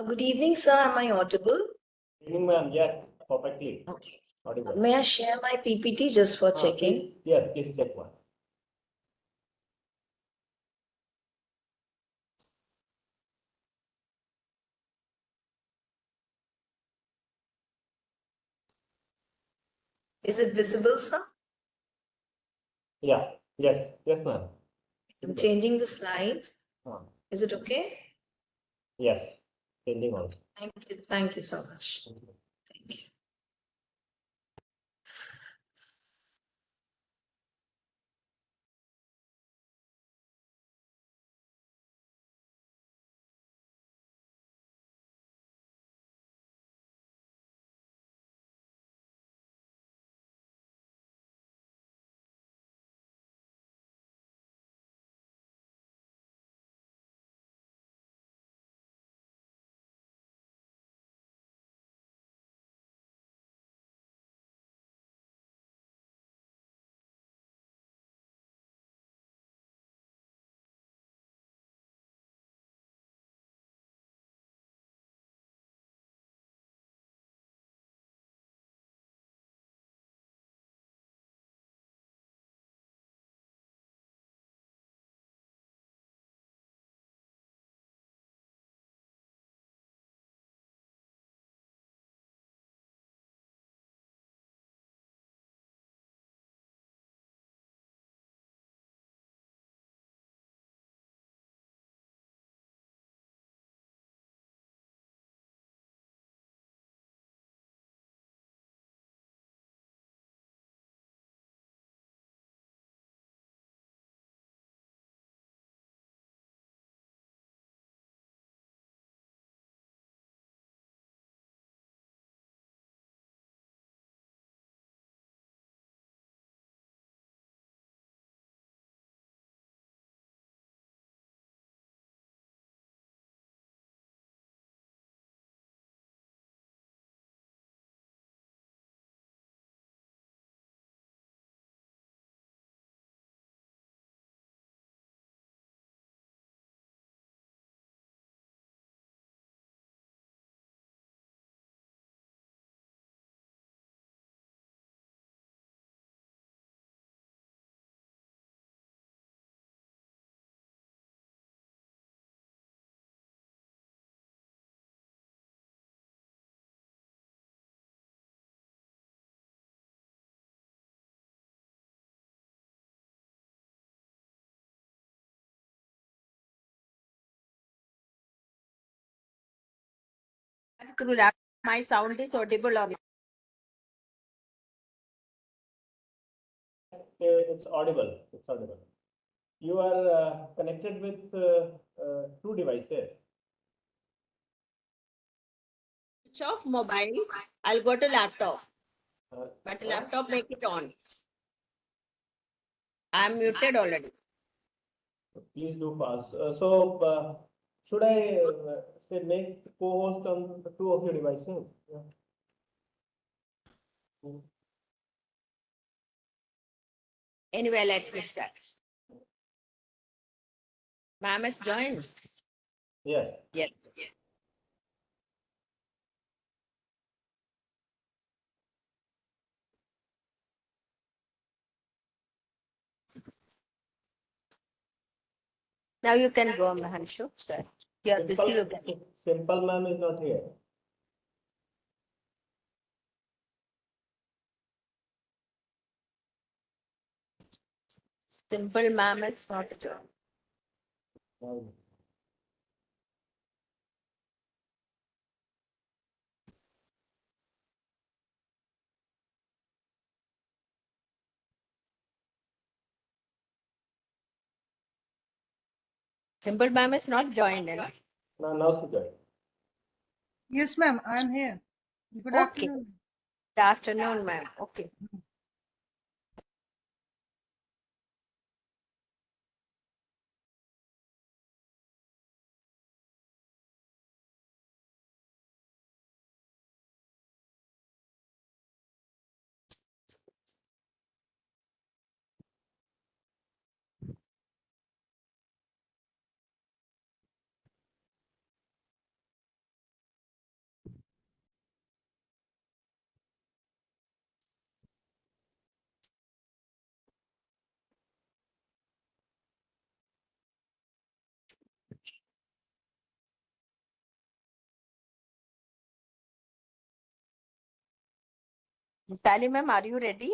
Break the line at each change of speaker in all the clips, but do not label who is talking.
Good evening, sir. Am I audible?
Evening, ma'am. Yes, perfectly
Okay.
audible.
May I share my PPT just for checking?
Please, yes, please check one.
Is it visible, sir?
Yeah, yes, ma'am.
I'm changing the slide.
Ah,
Is it okay?
yes, changing also.
Thank you. Thank you so much. Thank you.
Through lap, my sound is audible or not?
It's audible. It's audible. You are connected with two devices.
Switch off mobile. I'll go to laptop,
Uh,
but laptop make it on. I'm muted already.
Please do pass. Should I say make co-host on the two of your devices? Yeah.
Anyway, let me start. Ma'am has joined.
Yes.
Yes. Now you can go, Mahanshu, sir. You are busy. You're busy.
Simple ma'am is not here.
Simple ma'am is not joined.
Um,
Simple ma'am is not joined. You know?
now she joined.
Yes, ma'am, I'm here. Good
Okay.
afternoon.
Good afternoon, ma'am. Okay. Mitali ma'am, are you ready?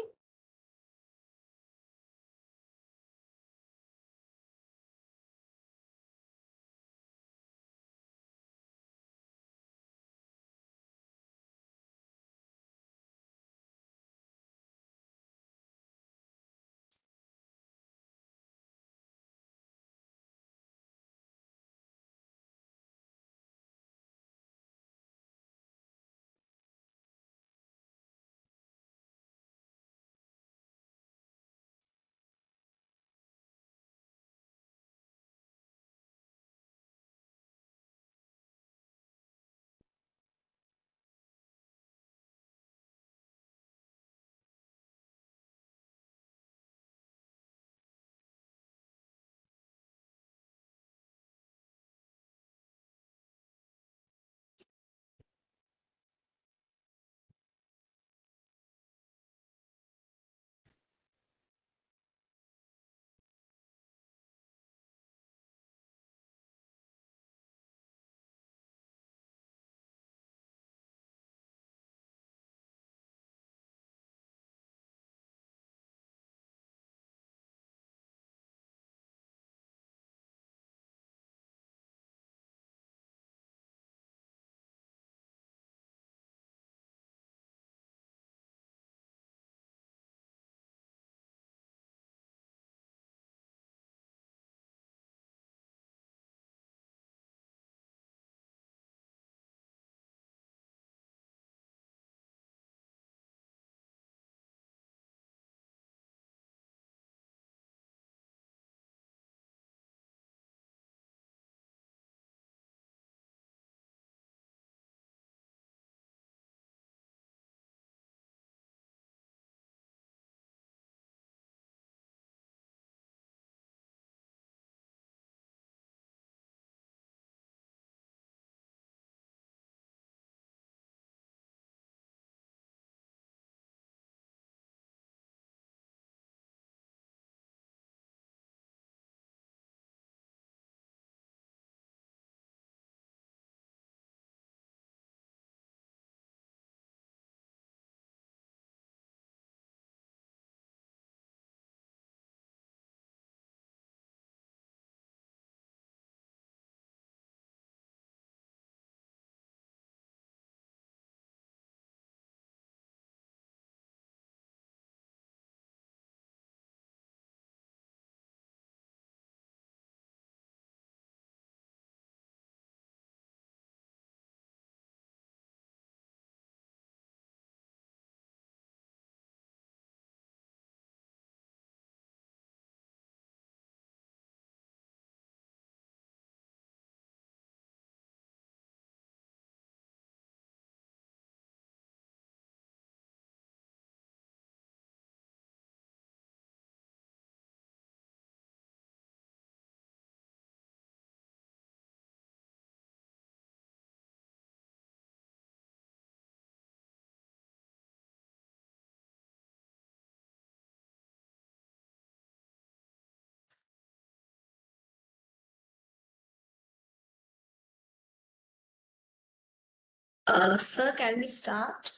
Sir, can we start?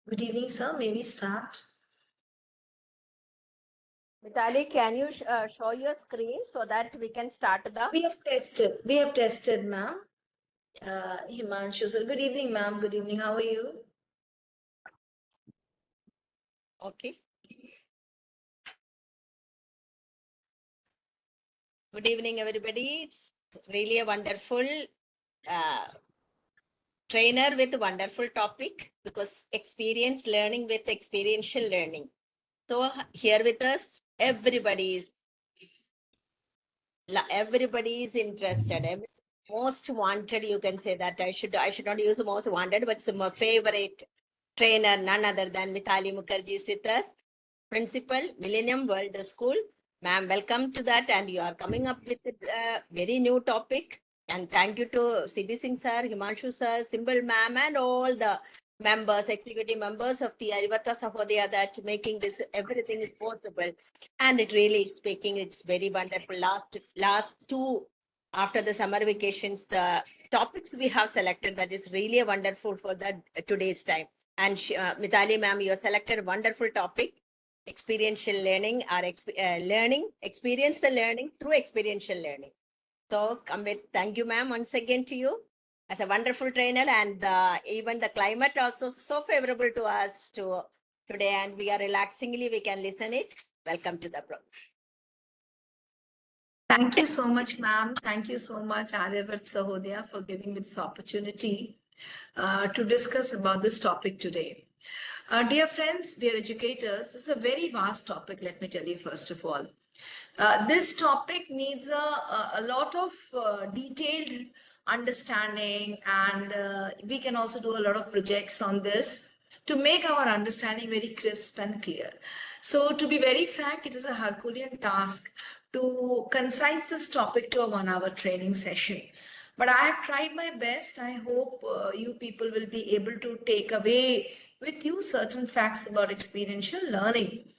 Good evening, sir. May we start?
Mitali, can you show your screen so that we can start the?
We have tested. We have tested, ma'am. Himanshu, sir. Good evening, ma'am. Good evening. How are you?
Okay. Good evening, everybody. It's really a wonderful uh, trainer with a wonderful topic because experience learning with experiential learning. So here with us, everybody is interested. Most wanted, you can say that I should not use most wanted, but some favorite trainer, none other than Mitali Mukherjee is with us. Principal, Millennium World School. Ma'am, welcome to that. And you are coming up with a very new topic. And thank you to CB Singh sir, Himanshu sir, Symbol ma'am, and all the members, executive members of the Arivarta Sahodaya that making this everything is possible. And it really is speaking, it's very wonderful. Last two after the summer vacations, the topics we have selected, that is really wonderful for the today's time. And Mithali ma'am, you have selected a wonderful topic, experiential learning or experience the learning through experiential learning. So Kamit, thank you ma'am once again to you as a wonderful trainer, and even the climate also so favorable to us today, and we are relaxingly, we can listen it. Welcome to the program.
Thank you so much, ma'am. Thank you so much, Aryavat Sahodaya, for giving me this opportunity to discuss about this topic today. Dear friends, dear educators, this is a very vast topic, let me tell you first of all. This topic needs a lot of detailed understanding, and we can also do a lot of projects on this to make our understanding very crisp and clear. So to be very frank, it is a Herculean task to concise this topic to a 1-hour training session. But I have tried my best. I hope you people will be able to take away with you certain facts about experiential learning.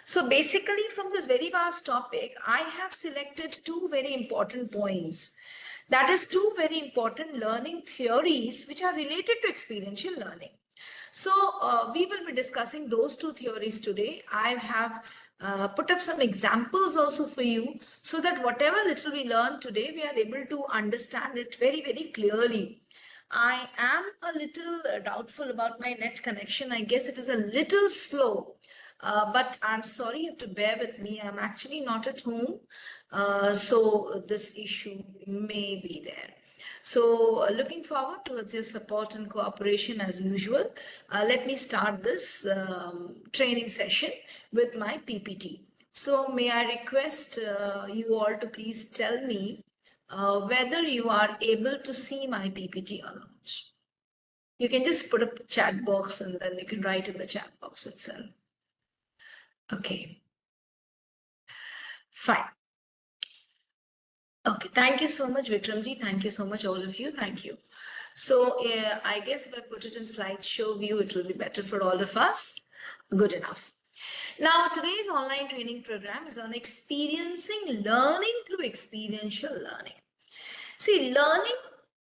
So basically, from this very vast topic, I have selected 2 very important points. That is 2 very important learning theories which are related to experiential learning. So we will be discussing those 2 theories today. I have put up some examples also for you, so that whatever little we learn today, we are able to understand it very, very clearly. I am a little doubtful about my net connection. I guess it is a little slow. But I'm sorry, you have to bear with me. I'm actually not at home. So this issue may be there. So looking forward towards your support and cooperation as usual. Let me start this training session with my PPT. So may I request you all to please tell me whether you are able to see my PPT or not. You can just put a chat box and then you can write in the chat box itself. Okay. Fine. Okay, thank you so much, Vikramji. Thank you so much, all of you. Thank you. So I guess if I put it in slideshow view, it will be better for all of us. Good enough. Now, today's online training program is on experiencing learning through experiential learning. See, learning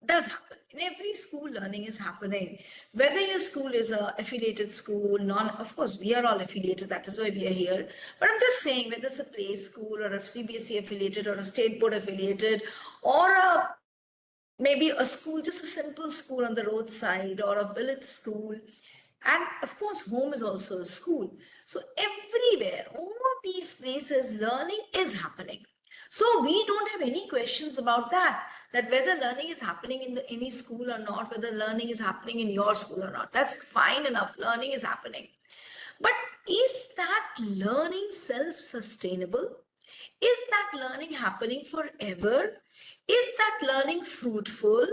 does happen. In every school, learning is happening. Whether your school is a affiliated school, of course, we are all affiliated. That is why we are here. But I'm just saying, whether it's a play school or a CBSE affiliated or a state board affiliated, or maybe a school, just a simple school on the roadside, or a village school. And of course, home is also a school. So everywhere, all these places, learning is happening. So we don't have any questions about that whether learning is happening in any school or not, whether learning is happening in your school or not. That's fine enough. Learning is happening. But is that learning self-sustainable? Is that learning happening forever? Is that learning fruitful?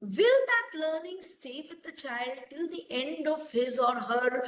Will that learning stay with the child till the end of his or her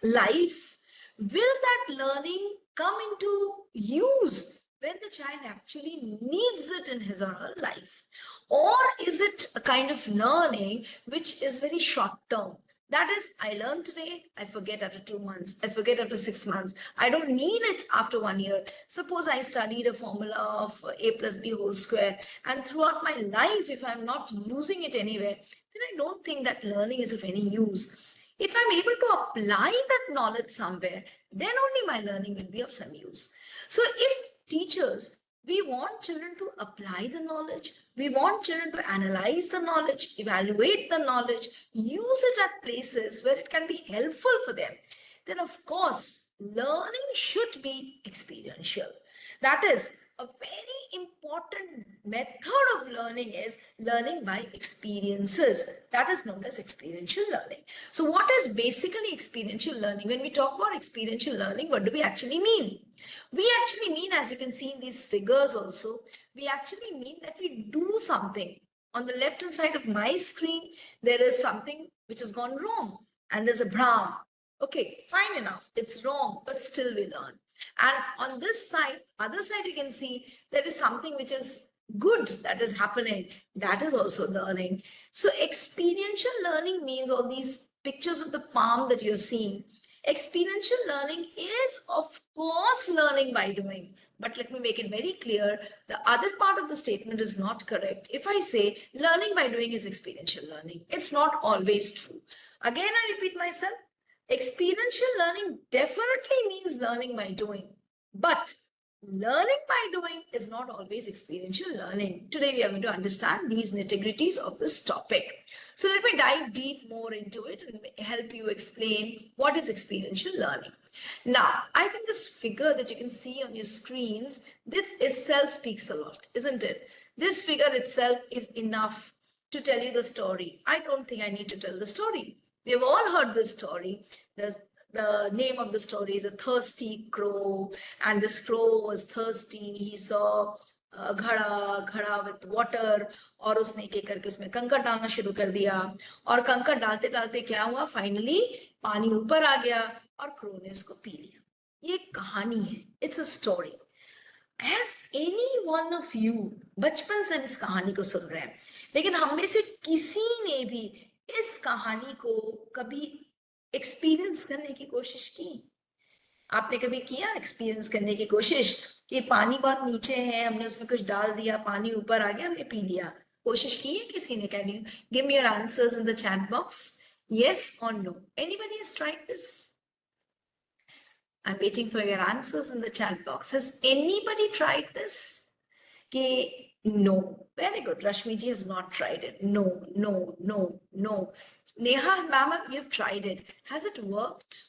life? Will that learning come into use when the child actually needs it in his or her life? Or is it a kind of learning which is very short term? That is, I learn today, I forget after 2 months, I forget after 6 months. I don't need it after 1 year. Suppose I studied a formula of a plus b whole square, and throughout my life, if I'm not using it anywhere, then I don't think that learning is of any use. If I'm able to apply that knowledge somewhere, then only my learning will be of some use. So if teachers, we want children to apply the knowledge, we want children to analyze the knowledge, evaluate the knowledge, use it at places where it can be helpful for them, then of course, learning should be experiential. That is, a very important method of learning is learning by experiences. That is known as experiential learning. So what is basically experiential learning? When we talk about experiential learning, what do we actually mean? We actually mean, as you can see in these figures also, we actually mean that we do something. On the left hand side of my screen, there is something which has gone wrong, and there's a brown. Okay, fine enough, it's wrong, but still we learn. And on this side, other side, you can see there is something which is good that is happening. That is also learning. So experiential learning means all these pictures of the palm that you're seeing. Experiential learning is, of course, learning by doing. But let me make it very clear, the other part of the statement is not correct. If I say learning by doing is experiential learning, it's not always true. Again, I repeat myself, experiential learning definitely means learning by doing, but learning by doing is not always experiential learning. Today, we are going to understand these nitty-gritties of this topic. So let me dive deep more into it and help you explain what is experiential learning. Now, I think this figure that you can see on your screens, this itself speaks a lot, isn't it? This figure itself is enough to tell you the story. I don't think I need to tell the story. We have all heard this story. The name of the story is A Thirsty Crow, and this crow was thirsty. He saw a घड़ा with water, और उसने क्या करके उसमें कंकड़ डालना शुरू कर दिया, और कंकड़ डालते डालते क्या हुआ, फाइनली पानी ऊपर आ गया और क्रो ने उसको पी लिया. ये कहानी है, it's a story. Has any one of you बचपन से इस कहानी को सुन रहे हैं, लेकिन हम में से किसी ने भी इस कहानी को कभी एक्सपीरियंस करने की कोशिश की? आपने कभी किया एक्सपीरियंस करने की कोशिश कि पानी बहुत नीचे है, हमने उसमें कुछ डाल दिया, पानी ऊपर आ गया, हमने पी लिया? कोशिश की है किसी ने? Can you give me your answers in the chat box? Yes or no? Anybody has tried this? I'm waiting for your answers in the chat box. Has anybody tried this? कि no. Very good. Rashmi ji has not tried it. No, no, no, no. Neha, ma'am, you've tried it. Has it worked?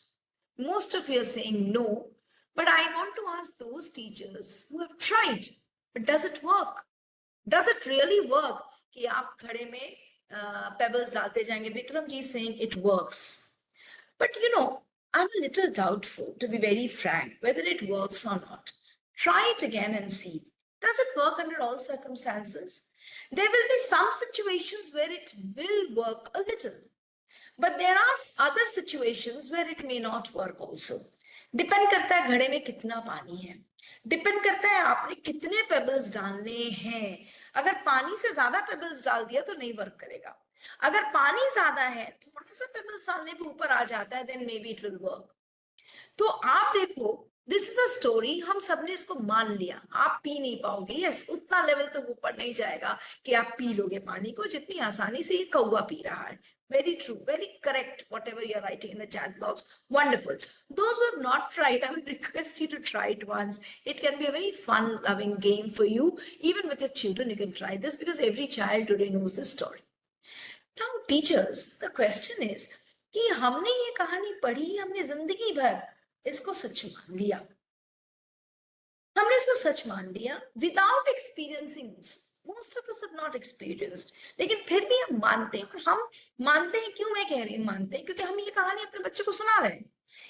Most of you are saying no, but I want to ask those teachers who have tried, but does it work? Does it really work? कि आप घड़े में pebbles डालते जाएंगे. Vikram ji is saying it works. But you know, I'm a little doubtful, to be very frank, whether it works or not. Try it again and see. Does it work under all circumstances? There will be some situations where it will work a little. But there are other situations where it may not work also. Depend करता है घड़े में कितना पानी है. Depend करता है आपने कितने pebbles डालने हैं. अगर पानी से ज्यादा pebbles डाल दिया तो नहीं वर्क करेगा. अगर पानी ज्यादा है, थोड़ा सा pebbles डालने पे ऊपर आ जाता है, then maybe it will work. तो आप देखो, दिस इज अ स्टोरी, हम सबने इसको मान लिया. आप पी नहीं पाओगे, यस, उतना लेवल तक ऊपर नहीं जाएगा कि आप पी लोगे पानी को जितनी आसानी से ये कौवा पी रहा है. Very true, very correct, whatever you're writing in the chat box. Wonderful. Those who have not tried, I will request you to try it once. It can be a very fun, loving game for you. Even with your children, you can try this because every child today knows this story. Now, teachers, the question is कि हमने ये कहानी पढ़ी, हमने जिंदगी भर इसको सच मान लिया. हमने इसको सच मान लिया without experiencing. Most of us have not experienced. लेकिन फिर भी हम मानते हैं. और हम मानते हैं क्यों? मैं कह रही हूँ मानते हैं क्योंकि हम ये कहानी अपने बच्चों को सुना रहे हैं.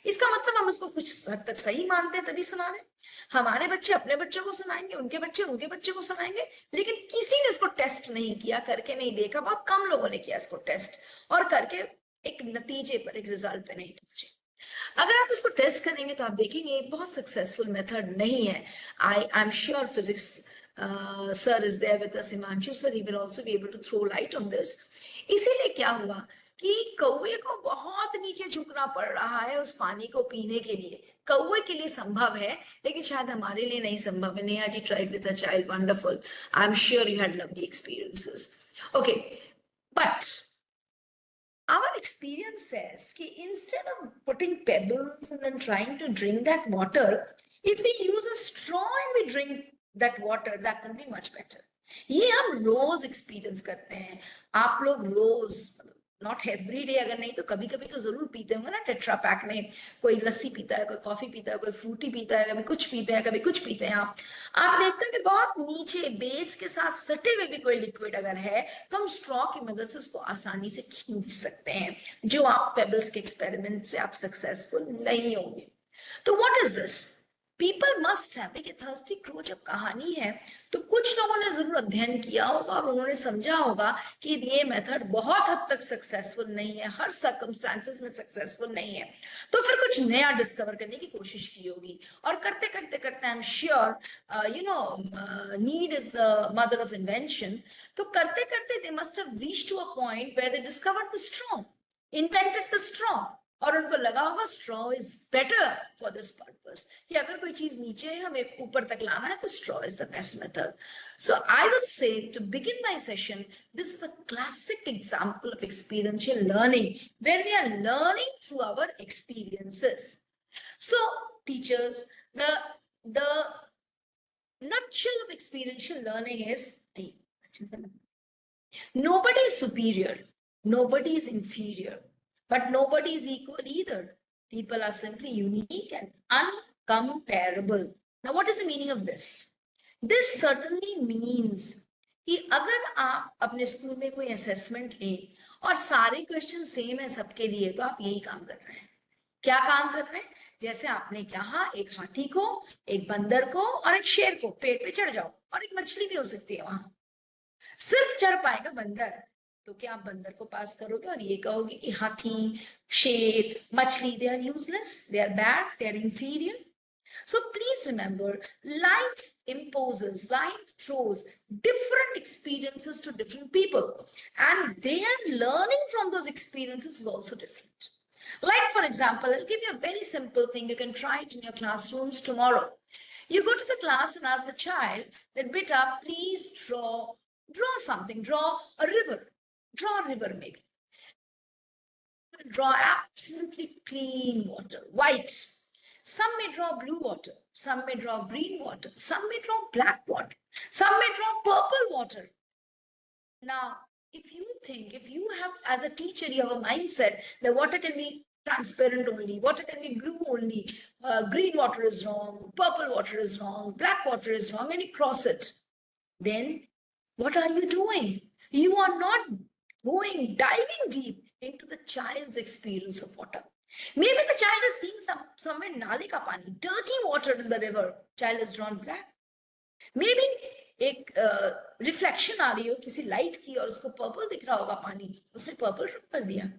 इसका मतलब हम इसको कुछ हद तक सही मानते हैं तभी सुना रहे हैं. हमारे बच्चे अपने बच्चों को सुनाएंगे, उनके बच्चे को सुनाएंगे, लेकिन किसी ने इसको टेस्ट नहीं किया, करके नहीं देखा. बहुत कम लोगों ने किया इसको टेस्ट, और करके एक नतीजे पर, एक रिजल्ट पे नहीं पहुंचे. अगर आप इसको टेस्ट करेंगे तो आप देखेंगे बहुत सक्सेसफुल मेथड नहीं है. I am sure physics sir is there with us, Himanshu sir, he will also be able to throw light on this. इसीलिए क्या हुआ कि कौवे को बहुत नीचे झुकना पड़ रहा है उस पानी को पीने के लिए. कौवे के लिए संभव है, लेकिन शायद हमारे लिए नहीं संभव है. Neha ji tried with a child, wonderful. I am sure you had lovely experiences. Okay, but our experience says that instead of putting pebbles and then trying to drink that water, if we use a straw and we drink that water, that will be much better. ये हम रोज experience करते हैं. आप लोग रोज, not every day, अगर नहीं तो कभी कभी तो जरूर पीते होंगे ना. टेट्रा पैक में कोई लस्सी पीता है, कोई कॉफी पीता है, कोई फ्रूटी पीता है, कभी कुछ पीते हैं, कभी कुछ पीते हैं. आप देखते हैं कि बहुत नीचे बेस के साथ सटे हुए भी कोई लिक्विड अगर है तो हम स्ट्रॉ की मदद से उसको आसानी से खींच सकते हैं, जो आप पेबल्स के एक्सपेरिमेंट से आप सक्सेसफुल नहीं होंगे. तो what is this? People must have. देखिए, थर्स्टी क्रो जब कहानी है तो कुछ लोगों ने जरूर अध्ययन किया होगा और उन्होंने समझा होगा कि ये मेथड बहुत हद तक सक्सेसफुल नहीं है, हर सर्कमस्टांसेस में सक्सेसफुल नहीं है. तो फिर कुछ नया डिस्कवर करने की कोशिश की होगी, और करते करते करते I am sure, you know, need is the mother of invention. तो करते करते they must have reached to a point where they discovered the straw, invented the straw. और उनको लगा होगा straw is better for this purpose, कि अगर कोई चीज नीचे है हमें ऊपर तक लाना है तो straw is the best method. So I would say, to begin my session, this is a classic example of experiential learning where we are learning through our experiences. So teachers, the nutshell of experiential learning is nobody is superior, nobody is inferior, but nobody is equal either. People are simply unique and uncomparable. Now, what is the meaning of this? This certainly means कि अगर आप अपने school में कोई assessment लें और सारे question same है सबके लिए, तो आप यही काम कर रहे हैं. क्या काम कर रहे हैं? जैसे आपने कहा, एक हाथी को, एक बंदर को और एक शेर को पेड़ पे चढ़ जाओ, और एक मछली भी हो सकती है वहां. सिर्फ चढ़ पाएगा बंदर, तो क्या आप बंदर को पास करोगे और ये कहोगे कि हाथी, शेर, मछली, they are useless, they are bad, they are inferior? So please remember, life imposes, life throws different experiences to different people, and their learning from those experiences is also different. Like, for example, I'll give you a very simple thing. You can try it in your classrooms tomorrow. You go to the class and ask the child that, beta, please draw something, draw a river, maybe. Draw absolutely clean water, white. Some may draw blue water, some may draw green water, some may draw black water, some may draw purple water. Now, if you have, as a teacher, you have a mindset that water can be transparent only, water can be blue only, green water is wrong, purple water is wrong, black water is wrong, and you cross it, then what are you doing? You are not diving deep into the child's experience of water. Maybe the child is seeing somewhere nali ka pani, dirty water in the river. Child is drawn black. Maybe एक reflection आ रही हो किसी light की और उसको purple दिख रहा होगा पानी, उसने पर्पल ड्रॉ कर दिया.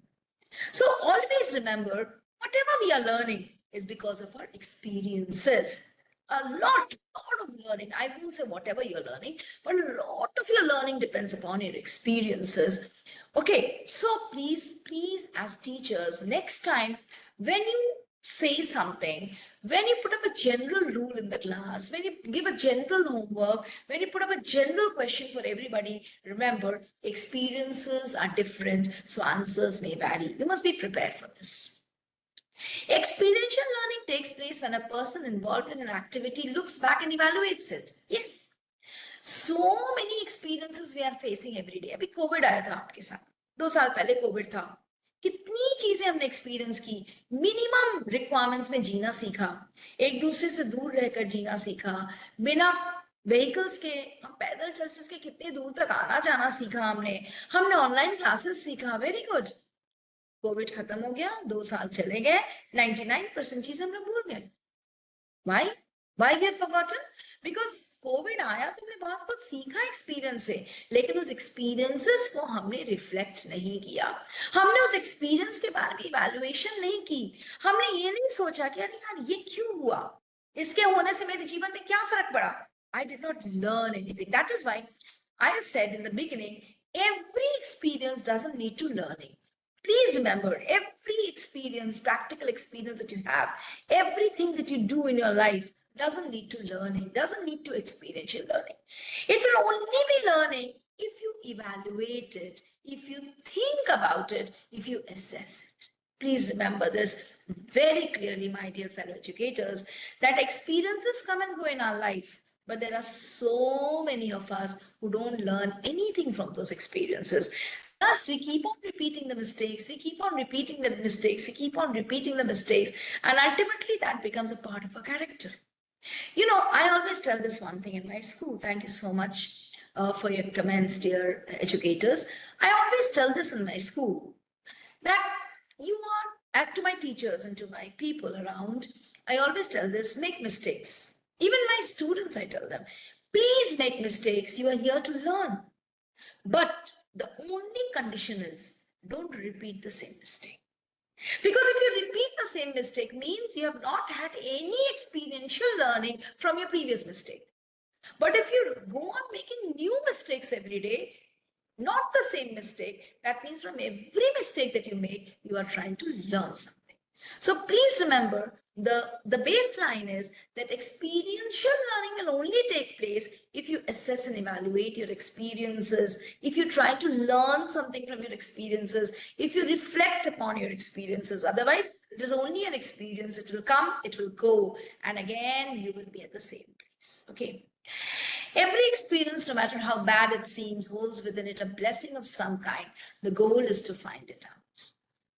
So always remember, whatever we are learning is because of our experiences. A lot of learning, I won't say whatever you're learning, but a lot of your learning depends upon your experiences. Okay, so please, as teachers, next time when you say something, when you put up a general rule in the class, when you give a general homework, when you put up a general question for everybody, remember, experiences are different, so answers may vary. You must be prepared for this. Experiential learning takes place when a person involved in an activity looks back and evaluates it. Yes. So many experiences we are facing every day. अभी Covid आया था आपके साथ, 2 साल पहले Covid था. कितनी चीजें हमने एक्सपीरियंस की. मिनिमम रिक्वायरमेंट्स में जीना सीखा, एक दूसरे से दूर रहकर जीना सीखा, बिना व्हीकल्स के हम पैदल चल के कितने दूर तक आना जाना सीखा. हमने ऑनलाइन क्लासेस सीखा. Very good. कोविड खत्म हो गया, 2 साल चले गए, 99% चीज हम लोग भूल गए. Why we have forgotten? Because Covid आया तो हमने बहुत कुछ सीखा एक्सपीरियंस से, लेकिन उस एक्सपीरियंसेस को हमने रिफ्लेक्ट नहीं किया. हमने उस एक्सपीरियंस के बारे में इवैल्यूएशन नहीं की. हमने ये नहीं सोचा कि अरे यार ये क्यों हुआ, इसके होने से मेरे जीवन में क्या फर्क पड़ा. I did not learn anything. That is why I said in the beginning, every experience doesn't need to learning. Please remember, every experience, practical experience that you have, everything that you do in your life doesn't lead to learning, doesn't lead to experiential learning. It will only be learning if you evaluate it, if you think about it, if you assess it. Please remember this very clearly, my dear fellow educators, that experiences come and go in our life, but there are so many of us who don't learn anything from those experiences. Thus, we keep on repeating the mistakes, we keep on repeating the mistakes, we keep on repeating the mistakes, and ultimately that becomes a part of our character. You know, I always tell this one thing in my school. Thank you so much for your comments, dear educators. I always tell this in my school, that you are, as to my teachers and to my people around, I always tell this, make mistakes. Even my students, I tell them, please make mistakes. You are here to learn. But the only condition is, don't repeat the same mistake. Because if you repeat the same mistake, means you have not had any experiential learning from your previous mistake. But if you go on making new mistakes every day, not the same mistake, that means from every mistake that you make, you are trying to learn something. So please remember, the baseline is that experiential learning will only take place if you assess and evaluate your experiences, if you try to learn something from your experiences, if you reflect upon your experiences. Otherwise, it is only an experience. It will come, it will go, and again, you will be at the same place. Okay. Every experience, no matter how bad it seems, holds within it a blessing of some kind. The goal is to find it out.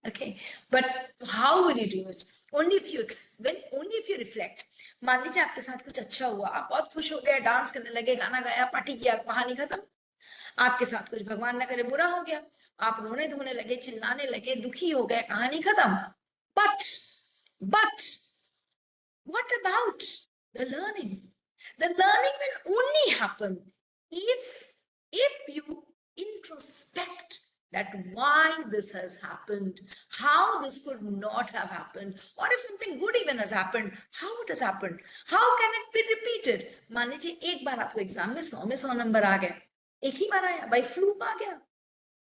Okay, but how will you do it? Only if you reflect. मान लीजिए आपके साथ कुछ अच्छा हुआ, आप बहुत खुश हो गए, डांस करने लगे, गाना गाया, पार्टी किया, कहानी खत्म. आपके साथ कुछ भगवान न करे बुरा हो गया, आप रोने धोने लगे, चिल्लाने लगे, दुखी हो गए, कहानी खत्म. But what about the learning? The learning will only happen if you introspect that why this has happened, how this could not have happened, or if something good even has happened, how it has happened, how can it be repeated? मान लीजिए एक बार आपको exam में 100 number आ गए, एक ही बार आया, by fluke आ गया.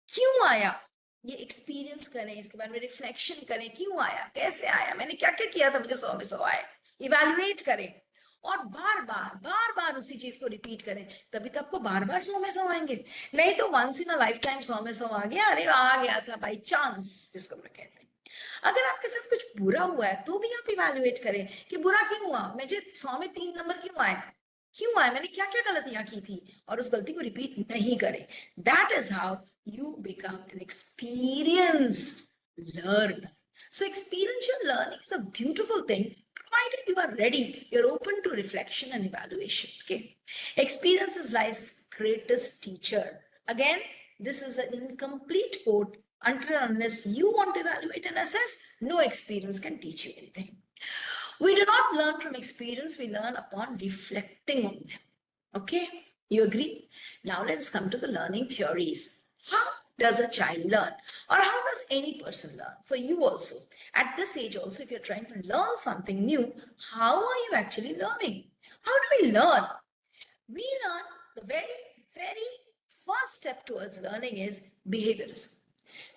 क्यों आया? ये एक्सपीरियंस करें, इसके बारे में रिफ्लेक्शन करें, क्यों आया, कैसे आया, मैंने क्या क्या किया था मुझे 100 में 100 आए. इवेल्युएट करें और बार बार उसी चीज को रिपीट करें, तभी तो आपको बार बार 100 में 100 आएंगे. नहीं तो once in a lifetime 100 में 100 आ गया, अरे आ गया था बाई चांस, जिसको हम कहते हैं. अगर आपके साथ कुछ बुरा हुआ है तो भी आप इवेल्युएट करें कि बुरा क्यों हुआ, मुझे 100 में 3 नंबर क्यों आए, मैंने क्या क्या गलतियां की थी, और उस गलती को रिपीट नहीं करें. That is how you become an experienced learner. So experiential learning is a beautiful thing, provided you are ready, you're open to reflection and evaluation. Okay, experience is life's greatest teacher. Again, this is an incomplete quote. Until and unless you want to evaluate and assess, no experience can teach you anything. We do not learn from experience, we learn upon reflecting on them. Okay, you agree? Now let's come to the learning theories. How does a child learn, or how does any person learn? For you also, at this age also, if you're trying to learn something new, how are you actually learning? How do we learn? We learn, the very first step towards learning is behaviorism.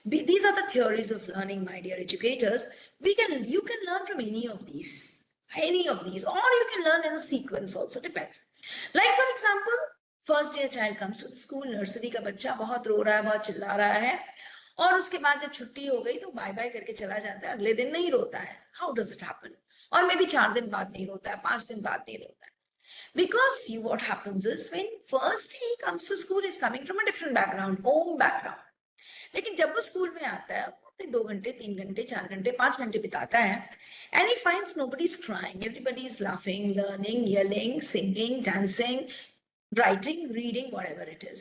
These are the theories of learning, my dear educators. You can learn from any of these, or you can learn in a sequence also, depends. Like for example, first year child comes to the school, nursery का बच्चा बहुत रो रहा है, बहुत चिल्ला रहा है, और उसके बाद जब छुट्टी हो गई तो बाय बाय करके चला जाता है, अगले दिन नहीं रोता है. How does it happen? और मे बी 4 दिन बाद नहीं रोता है, 5 दिन बाद नहीं रोता है. Because what happens is when first he comes to school, he's coming from a different background, home background. लेकिन जब वो स्कूल में आता है, अपने 2 घंटे, 3 घंटे, 4 घंटे, 5 घंटे बिताता है, and he finds nobody is crying, everybody is laughing, learning, yelling, singing, dancing, writing, reading, whatever it is.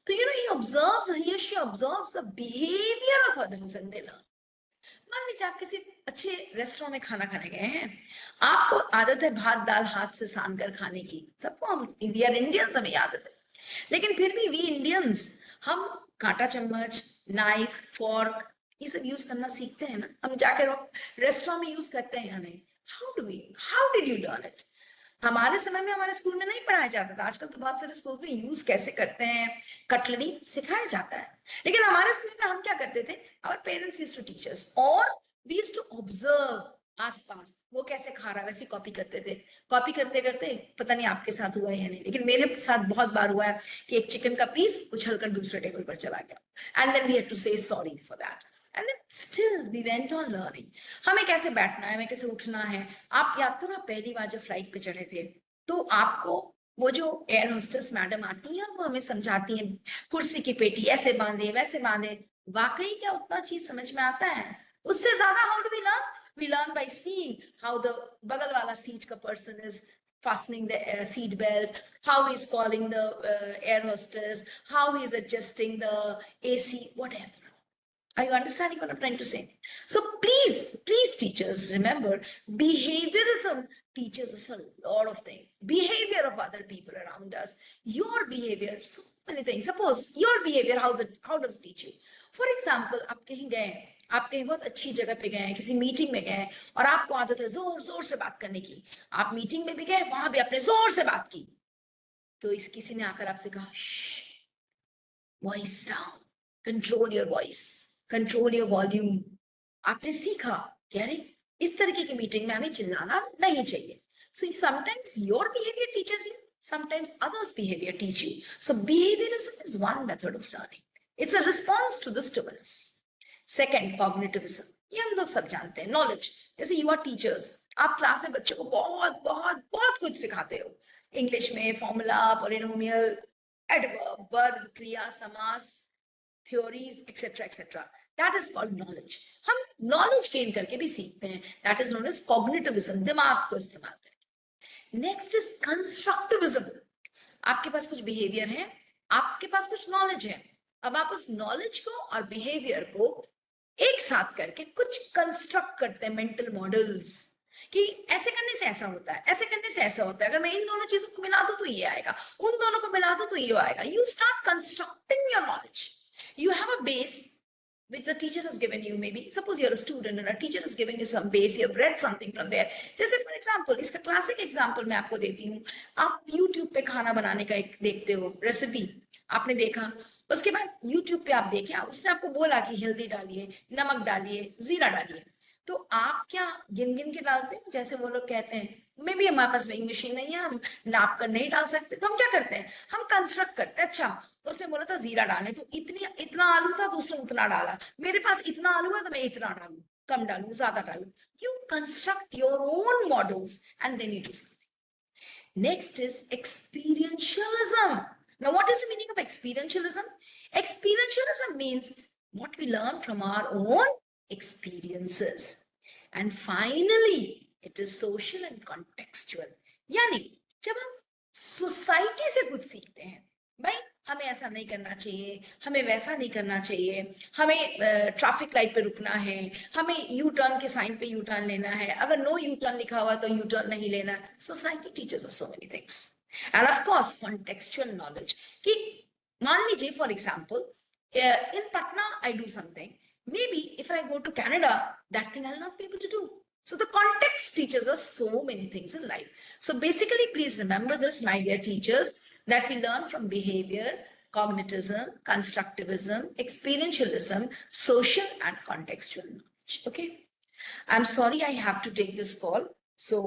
So, he or she observes the behavior of others and they learn. मान लीजिए आप किसी अच्छे रेस्टोरेंट में खाना खाने गए हैं, आपको आदत है भात दाल हाथ से सान कर खाने की, सबको, वी आर इंडियंस, हमें आदत है. लेकिन फिर भी वी इंडियंस, हम कांटा चम्मच, नाइफ, फोर्क, ये सब यूज करना सीखते हैं ना, हम जाकर रेस्टोरेंट में यूज करते हैं या नहीं? How did you learn it? हमारे समय में हमारे स्कूल में नहीं पढ़ाया जाता था. आजकल तो बहुत सारे स्कूल में यूज कैसे करते हैं, कटलरी सिखाया जाता है. लेकिन हमारे समय में हम क्या करते थे? Our parents used to teach us, और वी यूज्ड टू ऑब्जर्व आसपास, वो कैसे खा रहा है वैसे कॉपी करते थे. कॉपी करते करते, पता नहीं आपके साथ हुआ है या नहीं, लेकिन मेरे साथ बहुत बार हुआ है कि एक चिकन का पीस उछलकर दूसरे टेबल पर चला गया, and then we had to say sorry for that. And then still we went on learning. हमें कैसे बैठना है, हमें कैसे उठना है. आप याद करो, आप पहली बार जब फ्लाइट पे चढ़े थे, तो आपको वो जो एयर होस्टेस मैडम आती है, वो हमें समझाती है, कुर्सी की पेटी ऐसे बांधे, वैसे बांधे. वाकई क्या उतना चीज समझ में आता है? उससे ज्यादा how do we learn? We learn by seeing how the बगल वाला सीट का person is fastening the seat belt, how he's calling the air hostess, how he's adjusting the AC, whatever. Are you understanding what I'm trying to say? So please teachers, remember, behaviorism teaches us a lot of things. Behavior of other people around us, your behavior, so many things. Suppose your behavior, how does it teach you? For example, आप कहीं गए, आप कहीं बहुत अच्छी जगह पे गए, किसी मीटिंग में गए, और आपको आदत है जोर से बात करने की. आप मीटिंग में भी गए, वहां भी आपने जोर से बात की, तो किसी ने आकर आपसे कहा, voice down, control your voice, control your volume. आपने सीखा कि अरे इस तरीके की मीटिंग में हमें चिल्लाना नहीं चाहिए. So sometimes your behavior teaches you, sometimes others' behavior teach you. So behaviorism is one method of learning. It's a response to the stimulus. Second, cognitivism. ये हम लोग सब जानते हैं. Knowledge. जैसे you are teachers, आप क्लास में बच्चों को बहुत बहुत बहुत कुछ सिखाते हो. इंग्लिश में फॉर्मूला, पॉलिनोमियल, एडवर्ब, वर्ब, क्रिया, समास, theories, etc., etc. That is called knowledge. हम knowledge gain करके भी सीखते हैं. That is known as cognitivism. दिमाग को इस्तेमाल करके. Next is constructivism. आपके पास कुछ behavior है, आपके पास कुछ knowledge है. अब आप उस knowledge को और behavior को एक साथ करके कुछ construct करते हैं mental models. कि ऐसे करने से ऐसा होता है, ऐसे करने से ऐसा होता है. अगर मैं इन दोनों चीजों को मिला दूं तो ये आएगा, उन दोनों को मिला दूं तो ये आएगा. You start constructing your knowledge. You have a base which the teacher has given you. Maybe suppose you're a student and a teacher has given you some base, you have read something from there. जैसे for example, इसका classic example मैं आपको देती हूँ. आप YouTube पे खाना बनाने का एक देखते हो रेसिपी, आपने देखा, उसके बाद YouTube पे आप देखे, उसने आपको बोला कि हल्दी डालिए, नमक डालिए, जीरा डालिए, तो आप क्या गिन गिन के डालते हैं जैसे वो लोग कहते हैं? मे भी हमारे पास वेइंग मशीन नहीं है, हम नाप कर नहीं डाल सकते, तो हम क्या करते हैं? हम कंस्ट्रक्ट करते हैं. अच्छा, उसने बोला था जीरा डालने, तो इतना आलू था तो उसने उतना डाला. मेरे पास इतना आलू है तो मैं इतना डालू, कम डालू, ज्यादा डालू. You construct your own models and then you do something. Next is experientialism. Now, what is the meaning of experientialism? Experientialism means what we learn from our own experiences. And finally, it is social and contextual. यानी जब हम society से कुछ सीखते हैं, भाई हमें ऐसा नहीं करना चाहिए, हमें वैसा नहीं करना चाहिए, हमें ट्रैफिक लाइट पे रुकना है, हमें यू टर्न के साइन पे यू टर्न लेना है, अगर नो यू टर्न लिखा हुआ तो यू टर्न नहीं लेना. Society teaches us so many things. And of course contextual knowledge. कि मान लीजिए for example in Patna I do something, maybe if I go to Canada that thing I'll not be able to do. So the context teaches us so many things in life. So basically, please remember this, my dear teachers, that we learn from behavior, cognitism, constructivism, experientialism, social and contextual knowledge. Okay. I'm sorry, I have to take this call. So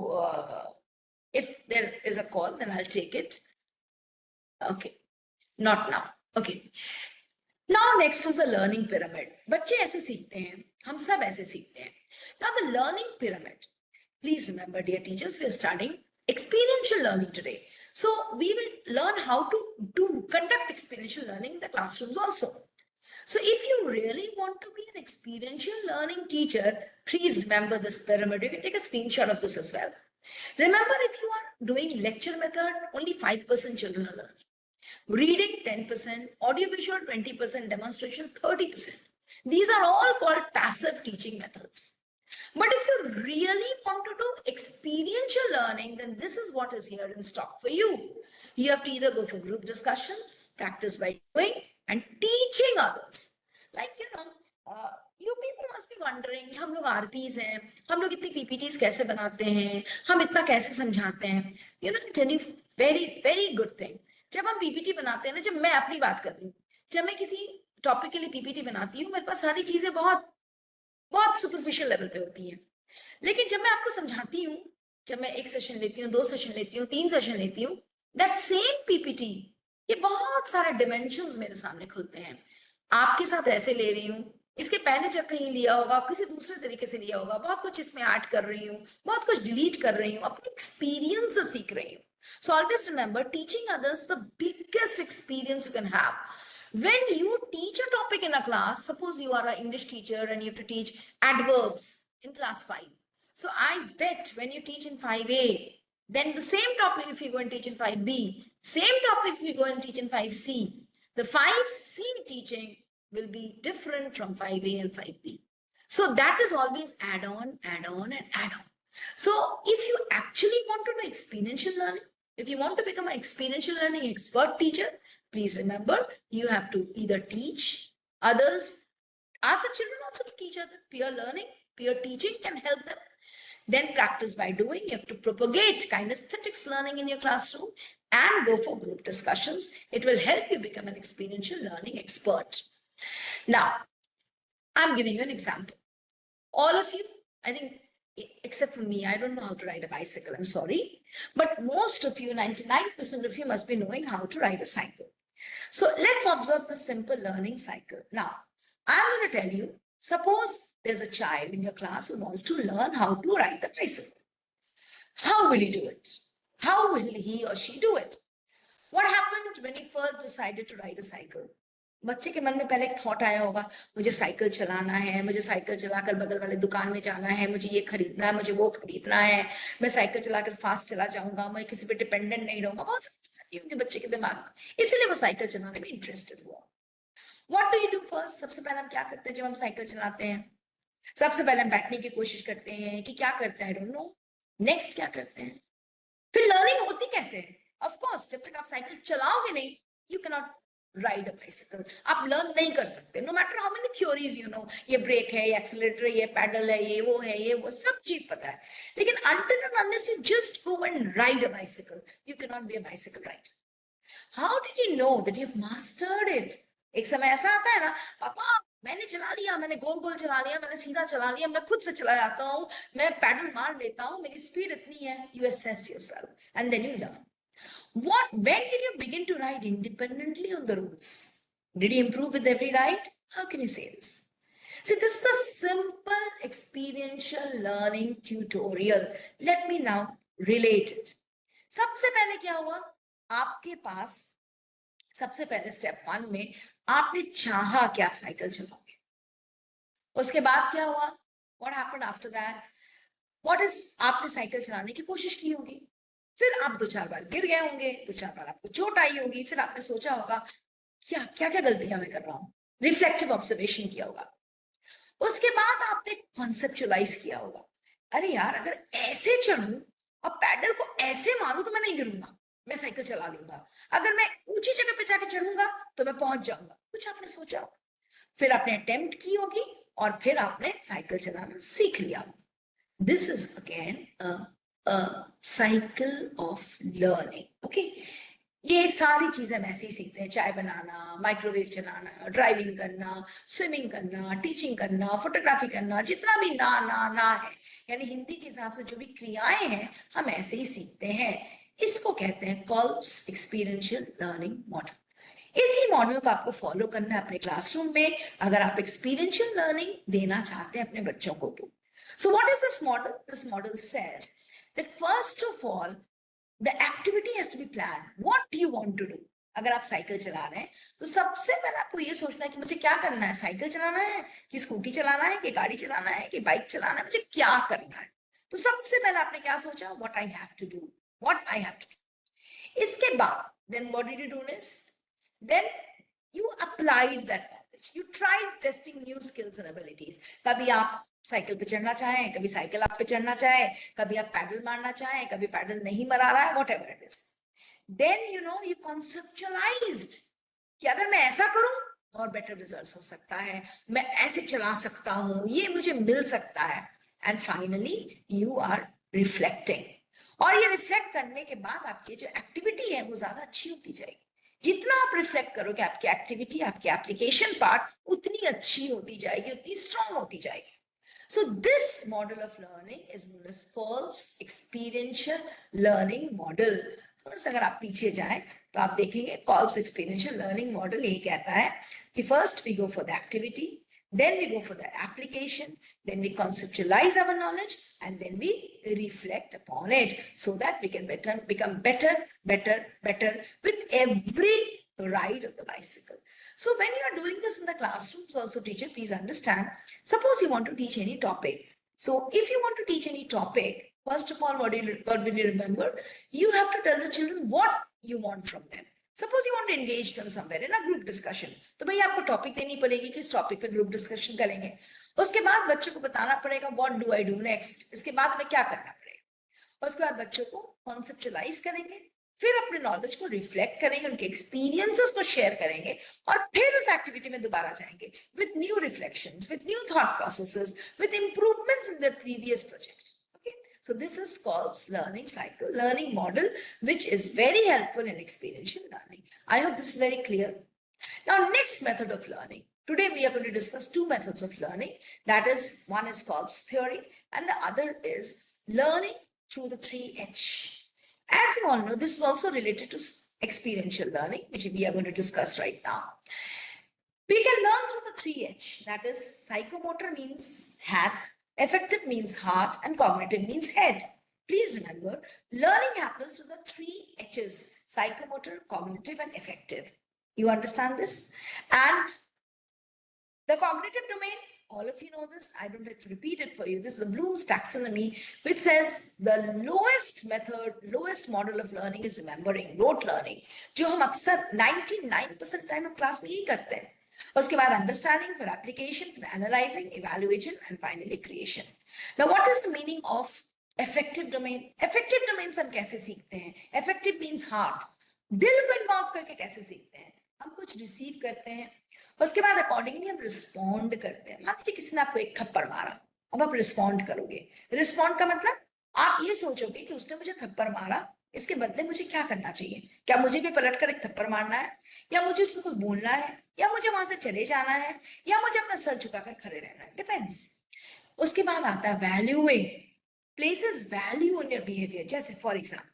if there is a call, then I'll take it. Okay. Not now. Okay. Now next is the learning pyramid. बच्चे ऐसे सीखते हैं, हम सब ऐसे सीखते हैं. Now the learning pyramid. Please remember, dear teachers, we are studying experiential learning today. So we will learn how to conduct experiential learning in the classrooms also. So if you really want to be an experiential learning teacher, please remember this pyramid. You can take a screenshot of this as well. Remember, if you are doing lecture method, only 5% children are learning. Reading 10%, audiovisual 20%, demonstration 30%. These are all called passive teaching methods. But if you really want to do experiential learning, then this is what is here in stock for you. You have to either go for group discussions, practice by doing, and teaching others. Like, you people must be wondering, हम लोग RPs हैं, हम लोग इतनी PPTs कैसे बनाते हैं, हम इतना कैसे समझाते हैं? Tell you very good thing. जब हम पीपीटी बनाते हैं ना, जब मैं अपनी बात कर रही हूँ, जब मैं किसी टॉपिक के लिए पीपीटी बनाती हूँ, मेरे पास सारी चीजें बहुत सुपरफिशियल लेवल पे होती हैं. लेकिन जब मैं आपको समझाती हूँ, जब मैं एक सेशन लेती हूँ, 2 सेशन लेती हूँ, 3 सेशन लेती हूँ, दैट सेम पीपीटी, ये बहुत सारे डिमेंशंस मेरे सामने खुलते हैं. आपके साथ ऐसे ले रही हूँ, इसके पहले जब कहीं लिया होगा, किसी दूसरे तरीके से लिया होगा, बहुत कुछ इसमें ऐड कर रही हूँ, बहुत कुछ डिलीट कर रही हूँ, अपने एक्सपीरियंस से सीख रही हूँ. So always remember, teaching others is the biggest experience you can have. When you teach a topic in a class, suppose you are an English teacher and you have to teach adverbs in class 5. So I bet when you teach in 5A, then the same topic if you go and teach in 5B, same topic if you go and teach in 5C, the 5C teaching will be different from 5A and 5B. So that is always add on, and add on. So if you actually want to do experiential learning, if you want to become an experiential learning expert teacher, please remember, you have to either teach others, ask the children also to teach others. Peer learning, peer teaching can help them. Then practice by doing. You have to propagate kinesthetics learning in your classroom and go for group discussions. It will help you become an experiential learning expert. Now, I'm giving you an example. All of you, I think except for me, I don't know how to ride a bicycle. I'm sorry. But most of you, 99% of you must be knowing how to ride a cycle. So let's observe the simple learning cycle. Now, I'm going to tell you, suppose there's a child in your class who wants to learn how to ride the bicycle. How will he do it? How will he or she do it? What happened when he first decided to ride a cycle? बच्चे के मन में पहले एक thought आया होगा, मुझे cycle चलाना है, मुझे साइकिल चलाकर बगल वाले दुकान में जाना है, मुझे ये खरीदना है, मुझे वो खरीदना है, मैं साइकिल चलाकर फास्ट चला जाऊंगा, मैं किसी पे डिपेंडेंट नहीं रहूंगा. बहुत सारी चीजें होंगी बच्चे के दिमाग में, इसीलिए वो साइकिल चलाने में इंटरेस्टेड हुआ. What do you do first? सबसे पहले हम क्या करते हैं जब हम साइकिल चलाते हैं? सबसे पहले हम बैठने की कोशिश करते हैं कि क्या करते हैं, आई डोंट नो. नेक्स्ट क्या करते हैं? फिर लर्निंग होती कैसे है? ऑफ कोर्स जब तक आप साइकिल चलाओगे नहीं, you can not ride a bicycle. आप लर्न नहीं कर सकते, no matter how many theories you know, ये ब्रेक है, ये एक्सीलरेटर, ये पैडल है, ये वो सब चीज पता है, लेकिन until and unless you just go and ride a bicycle, you cannot be a bicycle rider. How did you know that you've mastered it? एक समय ऐसा आता है ना, पापा मैंने चला लिया, मैंने गोल गोल चला लिया, मैंने सीधा चला लिया, मैं खुद से चला जाता हूँ, मैं पैडल मार लेता हूँ, मेरी स्पीड इतनी है. You assess yourself and then you learn. When did you begin to ride independently on the roads? Did you improve with every ride? How can you say this? See, this is a simple experiential learning tutorial. Let me now relate it. सबसे पहले क्या हुआ? आपके पास सबसे पहले step 1 में आपने चाहा कि आप साइकिल चलाओगे. उसके बाद क्या हुआ? What happened after that? आपने साइकिल चलाने की कोशिश की होगी, फिर आप 2-4 बार गिर गए होंगे, 2-4 बार आपको चोट आई होगी, फिर आपने सोचा होगा क्या क्या क्या गलतियां मैं कर रहा हूँ, रिफ्लेक्टिव ऑब्जर्वेशन किया होगा. उसके बाद आपने कॉन्सेप्चुअलाइज किया होगा, अरे यार अगर ऐसे चढ़ूं और पैडल को ऐसे मारूं तो मैं नहीं गिरूंगा, मैं साइकिल चला लूंगा, अगर मैं ऊंची जगह पे जाके चढ़ूंगा तो मैं पहुंच जाऊंगा. कुछ आपने सोचा, फिर आपने अटेम्प्ट की होगी और फिर आपने साइकिल चलाना सीख लिया. This is again a cycle of learning. Okay, ये सारी चीजें हम ऐसे ही सीखते हैं, चाय बनाना, माइक्रोवेव चलाना, ड्राइविंग करना, स्विमिंग करना, टीचिंग करना, फोटोग्राफी करना, जितना भी ना है, यानी हिंदी के हिसाब से जो भी क्रियाएं हैं हम ऐसे ही सीखते हैं. इसको कहते हैं कॉल्प्स एक्सपीरियंशियल लर्निंग मॉडल. इसी मॉडल को आपको फॉलो करना है अपने क्लासरूम में अगर आप एक्सपीरियंशियल लर्निंग देना चाहते हैं अपने बच्चों को तो. So what is this model? This model says that first of all, the activity has to be planned. What do you want to do? अगर आप साइकिल चला रहे हैं तो सबसे पहले आपको ये सोचना है कि मुझे क्या करना है, साइकिल चलाना है कि स्कूटी चलाना है कि गाड़ी चलाना है कि बाइक चलाना है, मुझे क्या करना है. तो सबसे पहले आपने क्या सोचा? What I have to do. What I have to do. इसके बाद then what did you do next? Then you applied that knowledge. You tried testing new skills and abilities. कभी आप साइकिल पे चढ़ना चाहें, कभी साइकिल आप पे चढ़ना चाहें, कभी आप पैडल मारना चाहें, कभी पैडल नहीं मरा रहा है, whatever it is. Then you know you conceptualized कि अगर मैं ऐसा करूं और बेटर रिजल्ट्स हो सकता है, मैं ऐसे चला सकता हूं, ये मुझे मिल सकता है. And finally you are reflecting. और ये रिफ्लेक्ट करने के बाद आपकी जो एक्टिविटी है वो ज्यादा अच्छी होती जाएगी. जितना आप रिफ्लेक्ट करोगे आपकी एक्टिविटी, आपकी एप्लीकेशन पार्ट उतनी अच्छी होती जाएगी, उतनी स्ट्रांग होती जाएगी. So this model of learning is known as Kolb's experiential learning model. थोड़ा सा अगर आप पीछे जाएं तो आप देखेंगे Kolb's experiential learning model ये कहता है कि first we go for the activity, then we go for the application, then we conceptualize our knowledge, and then we reflect upon it so that we can become better with every ride of the bicycle. So when you are doing this in the classrooms also, teacher, please understand, suppose you want to teach any topic. So if you want to teach any topic, first of all, what will you remember? You have to tell the children what you want from them. Suppose you want to engage them somewhere in a group discussion, तो भाई आपको topic देनी पड़ेगी कि इस topic पे group discussion करेंगे. उसके बाद बच्चों को बताना पड़ेगा what do I do next. इसके बाद हमें क्या करना पड़ेगा. उसके बाद बच्चों को कॉन्सेप्चुअलाइज करेंगे, फिर अपने नॉलेज को रिफ्लेक्ट करेंगे, उनके एक्सपीरियंसेस को शेयर करेंगे और फिर उस एक्टिविटी में दोबारा जाएंगे with new reflections, with new thought processes, with improvements in their previous project. Okay, so this is Kolb's learning cycle, learning model, which is very helpful in experiential learning. I hope this is very clear. Now, next method of learning. Today, we are going to discuss two methods of learning. That is, one is Kolb's theory, and the other is learning through the 3H. As you all know, this is also related to experiential learning, which we are going to discuss right now. We can learn through the 3H. That is, psychomotor means hand, affective means heart, and cognitive means head. Please remember, learning happens through the 3Hs: psychomotor, cognitive, and affective. You understand this? And the cognitive domain, all of you know this, I don't have to repeat it for you. This is the Bloom's taxonomy, which says the lowest method, lowest model of learning is remembering, rote learning, जो हम अक्सर 99% time हम class में ही करते हैं. उसके बाद understanding, फिर एप्लीकेशन, फिर analysing, evaluation and finally creation. Now what is the meaning of affective domain? Affective domains हम कैसे सीखते हैं? Affective means heart. दिल को इन्वॉल्व करके कैसे सीखते हैं? हम कुछ रिसीव करते हैं, उसके बाद अकॉर्डिंगली हम रिस्पॉन्ड करते हैं. मान लीजिए किसी ने आपको एक थप्पड़ मारा, अब आप रिस्पॉन्ड करोगे. रिस्पॉन्ड का मतलब आप ये सोचोगे कि उसने मुझे थप्पड़ मारा, इसके बदले मुझे क्या करना चाहिए? क्या मुझे भी पलट कर एक थप्पड़ मारना है, या मुझे उसको कुछ बोलना है, या मुझे वहां से चले जाना है, या मुझे अपना सर झुकाकर खड़े रहना है? डिपेंड्स. उसके बाद आता है valuing. Places value in your behavior. जैसे फॉर एग्जाम्पल,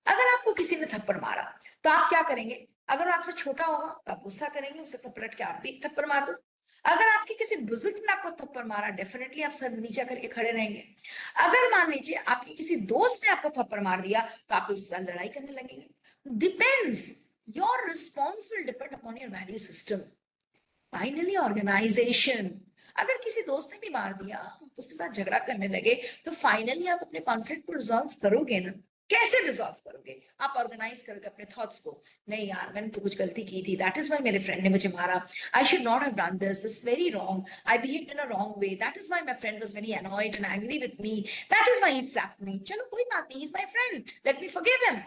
अगर आपको किसी ने थप्पड़ मारा तो आप क्या करेंगे? अगर आपसे छोटा होगा तो आप गुस्सा करेंगे, उससे पलट के आप भी एक थप्पड़ मार दो. अगर आपके किसी बुजुर्ग ने आपको थप्पड़ मारा, डेफिनेटली आप सर नीचा करके खड़े रहेंगे. अगर मान लीजिए आपके किसी दोस्त ने आपको थप्पड़ मार दिया तो आप उससे लड़ाई करने लगेंगे. Depends. Your response will depend upon your value system. Finally organisation. अगर किसी दोस्त ने भी मार दिया, उसके साथ झगड़ा करने लगे, तो फाइनली आप अपने कॉन्फ्लिक्ट को रिजॉल्व करोगे ना? कैसे रिजॉल्व करोगे? आप ऑर्गेनाइज करोगे अपने थॉट्स को. नहीं यार, मैंने तो कुछ गलती की थी, दैट इज व्हाई मेरे फ्रेंड ने मुझे मारा. I should not have done this, this very wrong. I behaved in a wrong way, that is why my friend was very annoyed and angry with me, that is why he slapped मी. चलो कोई बात नहीं, he is my friend, let me forgive him.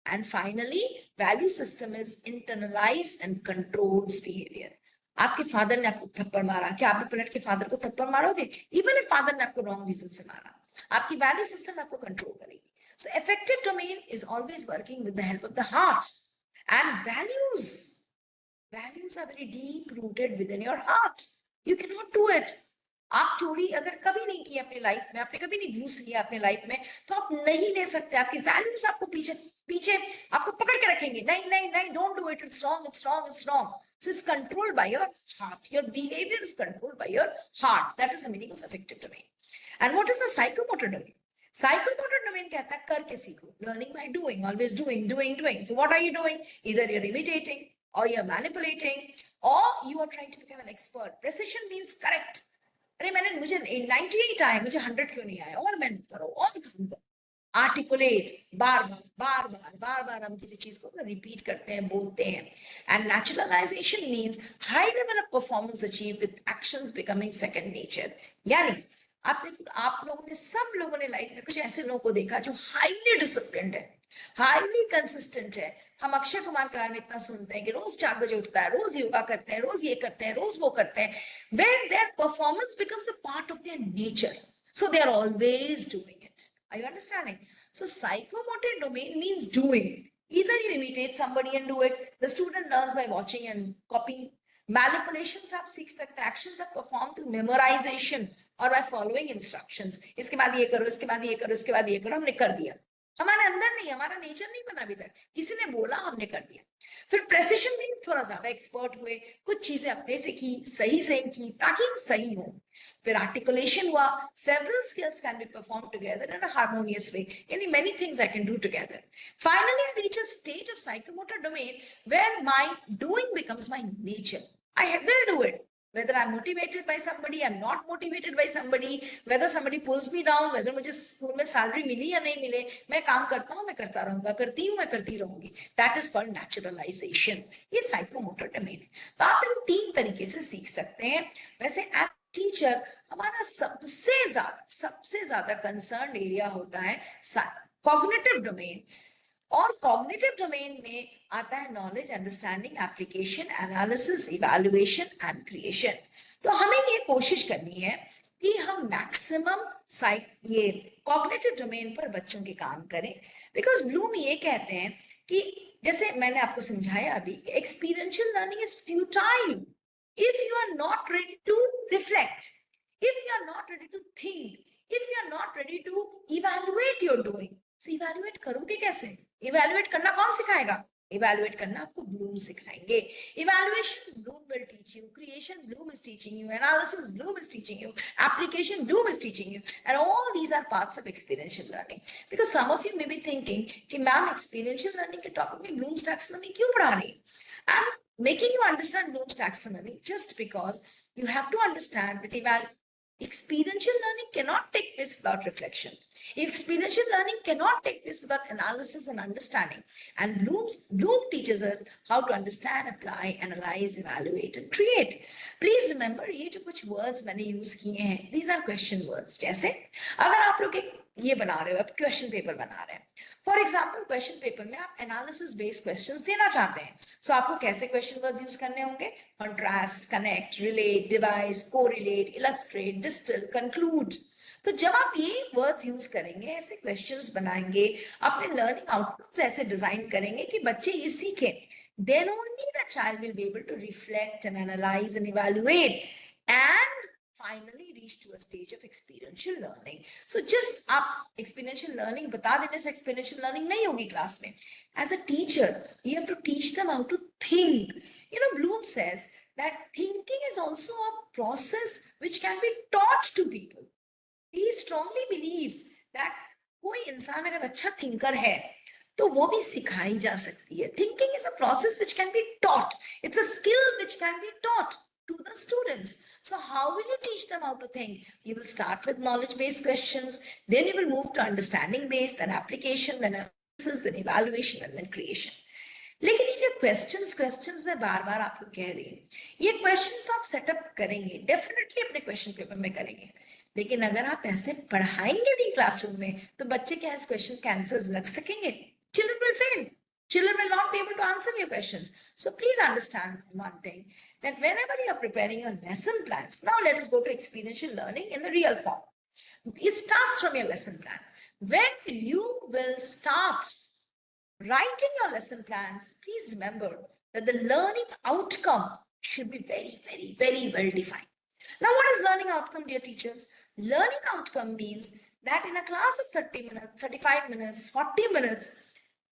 And finally, value system is internalized and controls behavior. आपके father ने आपको थप्पड़ मारा, क्या आप भी पलट के फादर को थप्पड़ मारोगे? इवन इफ फादर ने आपको रॉन्ग रीजन से मारा, आपकी वैल्यू सिस्टम आपको कंट्रोल करेगी. So effective domain is always working with the help of the heart. And values are very deep rooted within your heart. You can not do it. आप चोरी अगर कभी नहीं की अपनी लाइफ में, आपने कभी नहीं घूस लिया अपनी लाइफ में, तो आप नहीं ले सकते. आपकी वैल्यूज आपको पीछे पीछे आपको पकड़ के रखेंगे. नहीं नहीं नहीं, don't do it, it's wrong, it's wrong, it's wrong. So it's controlled by your heart. Your behavior is controlled by your heart. That is the meaning of affective domain. And what is the psychomotor domain? Psychomotor domain कहता है करके सीखो. Learning by doing, always doing, doing, doing. So what are you doing? Either you're imitating, or you're manipulating, or you are trying to become an expert. Precision means correct. अरे मैंने मुझे 98 आया, मुझे 100 क्यों नहीं आया? और मेहनत करो, और काम करो. आर्टिकुलेट, बार बार बार बार बार बार हम किसी चीज को रिपीट करते हैं, बोलते हैं. And naturalisation means high level of performance achieve with actions becoming second nature. यानी आप लोगों ने, सब लोगों ने लाइफ में कुछ ऐसे लोगों को देखा जो हाईली डिसिप्लिन्ड है, हाईली कंसिस्टेंट है. हम अक्षय कुमार के बारे में इतना सुनते हैं कि रोज 4 बजे उठता है, रोज योगा करते हैं, रोज ये करते हैं, रोज वो करते हैं. When their performance becomes a part of their nature, so they are always doing it. Are you understanding? So psychomotor domain means doing. Either you imitate somebody and do it. The student learns by watching and copying. Manipulations आप सीख सकते हैं. Actions are performed through memorization or by following instructions. इसके बाद ये करो, इसके बाद ये करो, इसके बाद ये करो. हमने कर दिया. हमारे अंदर नहीं, हमारा नेचर नहीं बना अभी तक. किसी ने बोला, हमने कर दिया. फिर प्रेसिशन में थोड़ा ज्यादा एक्सपर्ट हुए, कुछ चीजें अपने से की, सही की ताकि सही हो. फिर आर्टिकुलेशन हुआ. Several skills can be perform together in a harmonious way. यानी many things I can do together. Finally I reach a stage of psychomotor domain where my doing becomes my nature. I will do it. Whether I'm motivated by somebody, I'm not motivated by somebody, whether somebody pulls me down, whether मुझे school में salary मिली या नहीं मिले, मैं काम करता हूँ, मैं करता रहूंगा, करती हूँ, मैं करती रहूंगी. That is called naturalization. ये साइकोमोटर डोमेन है. तो आप इन 3 तरीके से सीख सकते हैं. वैसे एज टीचर हमारा सबसे ज्यादा कंसर्न एरिया होता है कॉग्निटिव डोमेन. और कॉग्निटिव डोमेन में आता है knowledge, understanding, application, analysis, evaluation and creation. तो हमें ये कोशिश करनी है कि हम मैक्सिमम ये कॉग्निटिव डोमेन पर बच्चों के काम करें. बिकॉज ब्लूम ये कहते हैं कि जैसे मैंने आपको समझाया अभी कि experiential learning is futile if you are not ready to reflect, if you are not ready to think, if you are not ready to evaluate your doing. So evaluate करोगे कैसे? इवैल्यूएट करना कौन सिखाएगा? इवैल्यूएट करना आपको Bloom सिखाएंगे। Evaluation Bloom will teach you, creation bloom is teaching you, analysis bloom is teaching you, application bloom is teaching you, and all these are parts of experiential learning. Because some of you may be thinking कि ma'am experiential learning के topic में Bloom's taxonomy क्यों पढ़ा रही है? I'm making you understand Bloom's taxonomy just because you have to understand that experiential learning cannot take place without reflection. Experiential learning cannot take place without analysis and understanding. And Bloom teaches us how to understand, apply, analyze, evaluate, and create. Please remember, ये जो कुछ words मैंने use किए हैं, these are question words. जैसे अगर आप लोग एक ये बना रहे हो, आप क्वेश्चन पेपर बना रहे हैं, फॉर एग्जाम्पल क्वेश्चन पेपर में आप एनालिसिस बेस्ड क्वेश्चंस देना चाहते हैं, सो आपको कैसे क्वेश्चन वर्ड्स यूज करने होंगे? Contrast, connect, relate, device, correlate, illustrate, distil, conclude. तो जब आप ये वर्ड्स यूज करेंगे, ऐसे क्वेश्चंस बनाएंगे, अपने लर्निंग आउटकम्स ऐसे डिजाइन करेंगे कि बच्चे ये सीखें, then only the child will be able to reflect and analyze and evaluate and finally reach to a stage of experiential learning. So just आप experiential learning बता देने से experiential learning नहीं होगी क्लास में. As a teacher, you have to teach them how to think. You know, Bloom says that thinking is also a process which can be taught to people. He strongly believes that कोई इंसान अगर अच्छा thinker है तो वो भी सिखाई जा सकती है. Thinking is a process which can be taught. It's a skill which can be taught to the students. So how will you teach them how to think? You will start with knowledge-based questions, then you will move to understanding-based, then application, then analysis, then evaluation, and then creation. लेकिन ये जो questions में बार बार आप लोग कह रही हैं, ये क्वेश्चंस आप सेटअप करेंगे, डेफिनेटली अपने क्वेश्चन पेपर में करेंगे, लेकिन अगर आप ऐसे पढ़ाएंगे नहीं क्लासरूम में तो बच्चे क्या इस क्वेश्चन के आंसर्स लग सकेंगे? Children will fail. Children will not be able to answer your questions. So please understand one thing, that whenever you are preparing your lesson plans, now let us go to experiential learning in the real form. It starts from your lesson plan. When you will start writing your lesson plans, please remember that the learning outcome should be very, very, very well defined. Now, what is learning outcome, dear teachers? Learning outcome means that in a class of 30 minutes, 35 minutes, 40 minutes,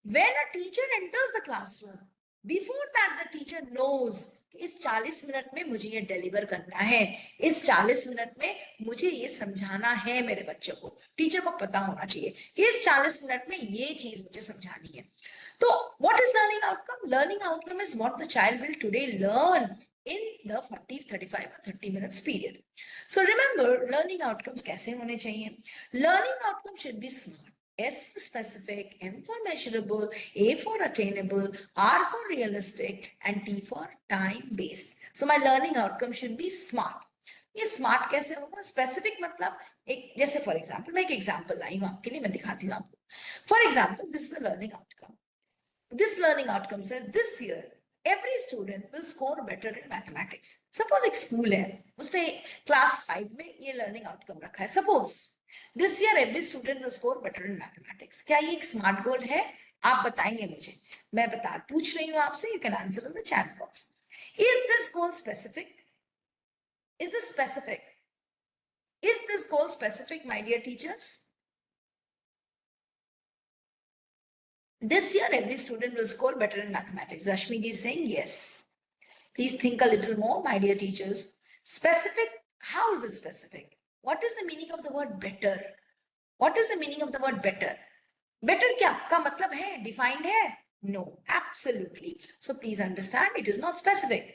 when a teacher enters the classroom, before that the teacher knows कि इस 40 minute में मुझे ये deliver करना है, इस 40 minute में मुझे ये समझाना है मेरे बच्चों को. टीचर को पता होना चाहिए कि इस 40 मिनट में ये चीज मुझे समझानी है. तो what is learning outcome? Learning outcome is what the child will today learn in the 40, 35 or 30 minutes period. So remember, learning outcomes कैसे होने चाहिए? Learning outcome should be smart. S for specific, M for measurable, A for attainable, R for realistic, and T for time based. So my learning outcome should be smart. ये smart कैसे होगा? Specific मतलब एक, जैसे for example मैं एक example लाई हूँ आपके लिए, मैं दिखाती हूँ आपको. For example this is the learning outcome. This learning outcome says this year every student will score better in mathematics. Suppose एक स्कूल है, उसने क्लास 5 में ये लर्निंग आउटकम रखा है. Suppose this year every student will score better in mathematics. क्या ये एक स्मार्ट गोल है? आप बताएंगे मुझे. मैं पूछ रही हूँ आपसे. You can answer in the chat box. Is this goal specific? Is this specific? Is this goal specific, my dear teachers? This year, every student will score better in mathematics. Rashmi ji is saying yes. Please think a little more, my dear teachers. Specific, how is it specific? What is the meaning of the word better? What is the meaning of the word better? Better क्या का मतलब है? Defined है? No, absolutely. So please understand, it is not specific.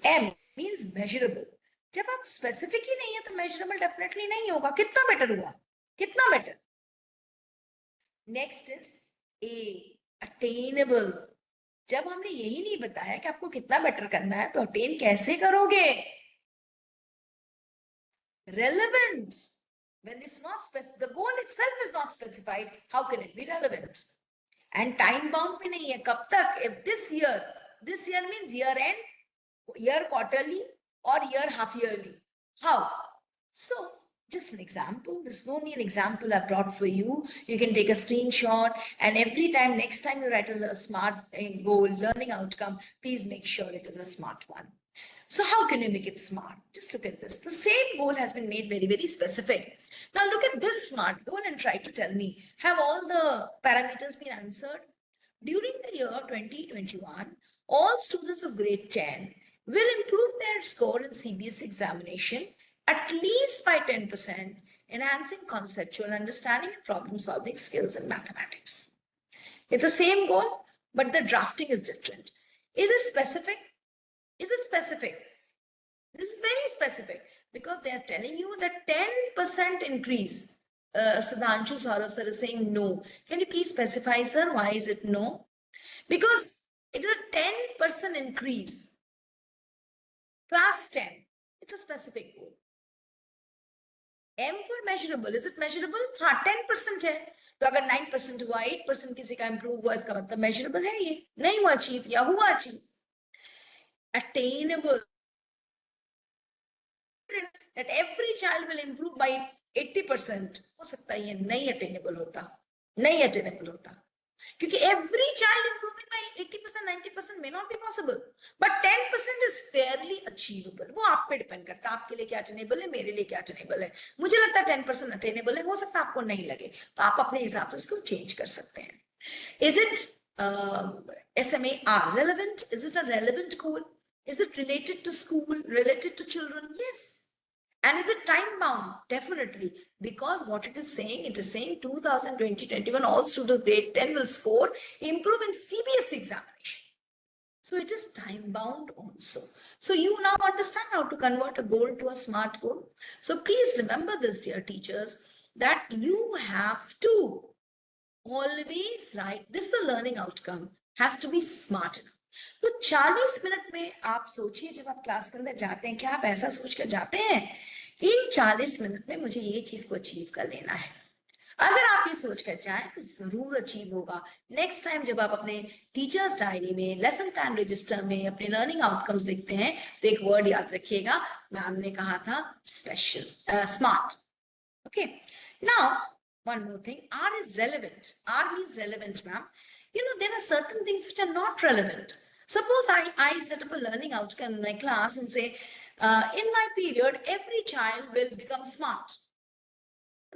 M means measurable. जब आप specific ही नहीं है तो measurable definitely नहीं होगा. कितना better हुआ? कितना better? Next is A, attainable. जब हमने यही नहीं बताया कि आपको कितना बेटर करना है तो अटेन कैसे करोगे? Relevant. When it's not specific, the goal itself is not specified, how can it be relevant? And time bound भी नहीं है. कब तक? If this year means year end, year quarterly or year half yearly. How? So Just an example. This is only an example I brought for you. You can take a screenshot, and every time, next time you write a smart goal, learning outcome, please make sure it is a smart one. So how can you make it smart? Just look at this. The same goal has been made very, very specific. Now look at this smart goal and try to tell me, have all the parameters been answered? During the year 2021, all students of grade 10 will improve their score in CBSE examination at least by 10%, enhancing conceptual understanding and problem solving skills in mathematics. It's the same goal, but the drafting is different. Is it specific? Is it specific? This is very specific because they are telling you that 10% increase. Sudhanshu Saurav sir is saying no. Can you please specify, sir, why is it no? Because it is a 10% increase. Class 10, it's a specific goal. M for measurable, is it measurable? हाँ 10% है, तो अगर 9% हुआ, 8% किसी का improve हुआ, इसका मतलब measurable है ये, नहीं हुआ achieve या हुआ achieve. Attainable, that every child will improve by 80%, हो सकता है ये नहीं attainable होता, नहीं attainable होता. क्योंकि every child improving by 80%, 90% may not be possible, but 10% is fairly achievable. वो आप पे डिपेंड करता है, आपके लिए क्या attainable है, मेरे लिए क्या attainable है. मुझे लगता है 10% attainable है, हो सकता है आपको नहीं लगे, तो आप अपने हिसाब से इसको चेंज कर सकते हैं. Is it SMAR relevant? Is it a relevant goal? Is it related to school, related to children? Yes. And is it time bound? Definitely. Because what it is saying 2020-21, all students of grade 10 will score, improve in CBSE examination. So it is time bound also. So you now understand how to convert a goal to a smart goal. So please remember this, dear teachers, that you have to always write, this is a learning outcome, has to be smart enough. तो 40 minute में आप सोचिए, जब आप class के अंदर जाते हैं, क्या आप ऐसा सोच कर जाते हैं, इन 40 मिनट में मुझे ये चीज को अचीव कर लेना है. अगर आप ये सोच कर जाएं तो जरूर अचीव होगा. नेक्स्ट टाइम जब आप अपने टीचर्स डायरी में, लेसन प्लान रजिस्टर में अपने लर्निंग आउटकम्स लिखते हैं, तो एक वर्ड याद रखिएगा, मैम ने कहा था special, smart. Okay, now one more thing, R is relevant. R means relevant, ma'am. You know, there are certain things which are not relevant. Suppose I set up a learning outcome in my class and say, in my period, every child will become smart.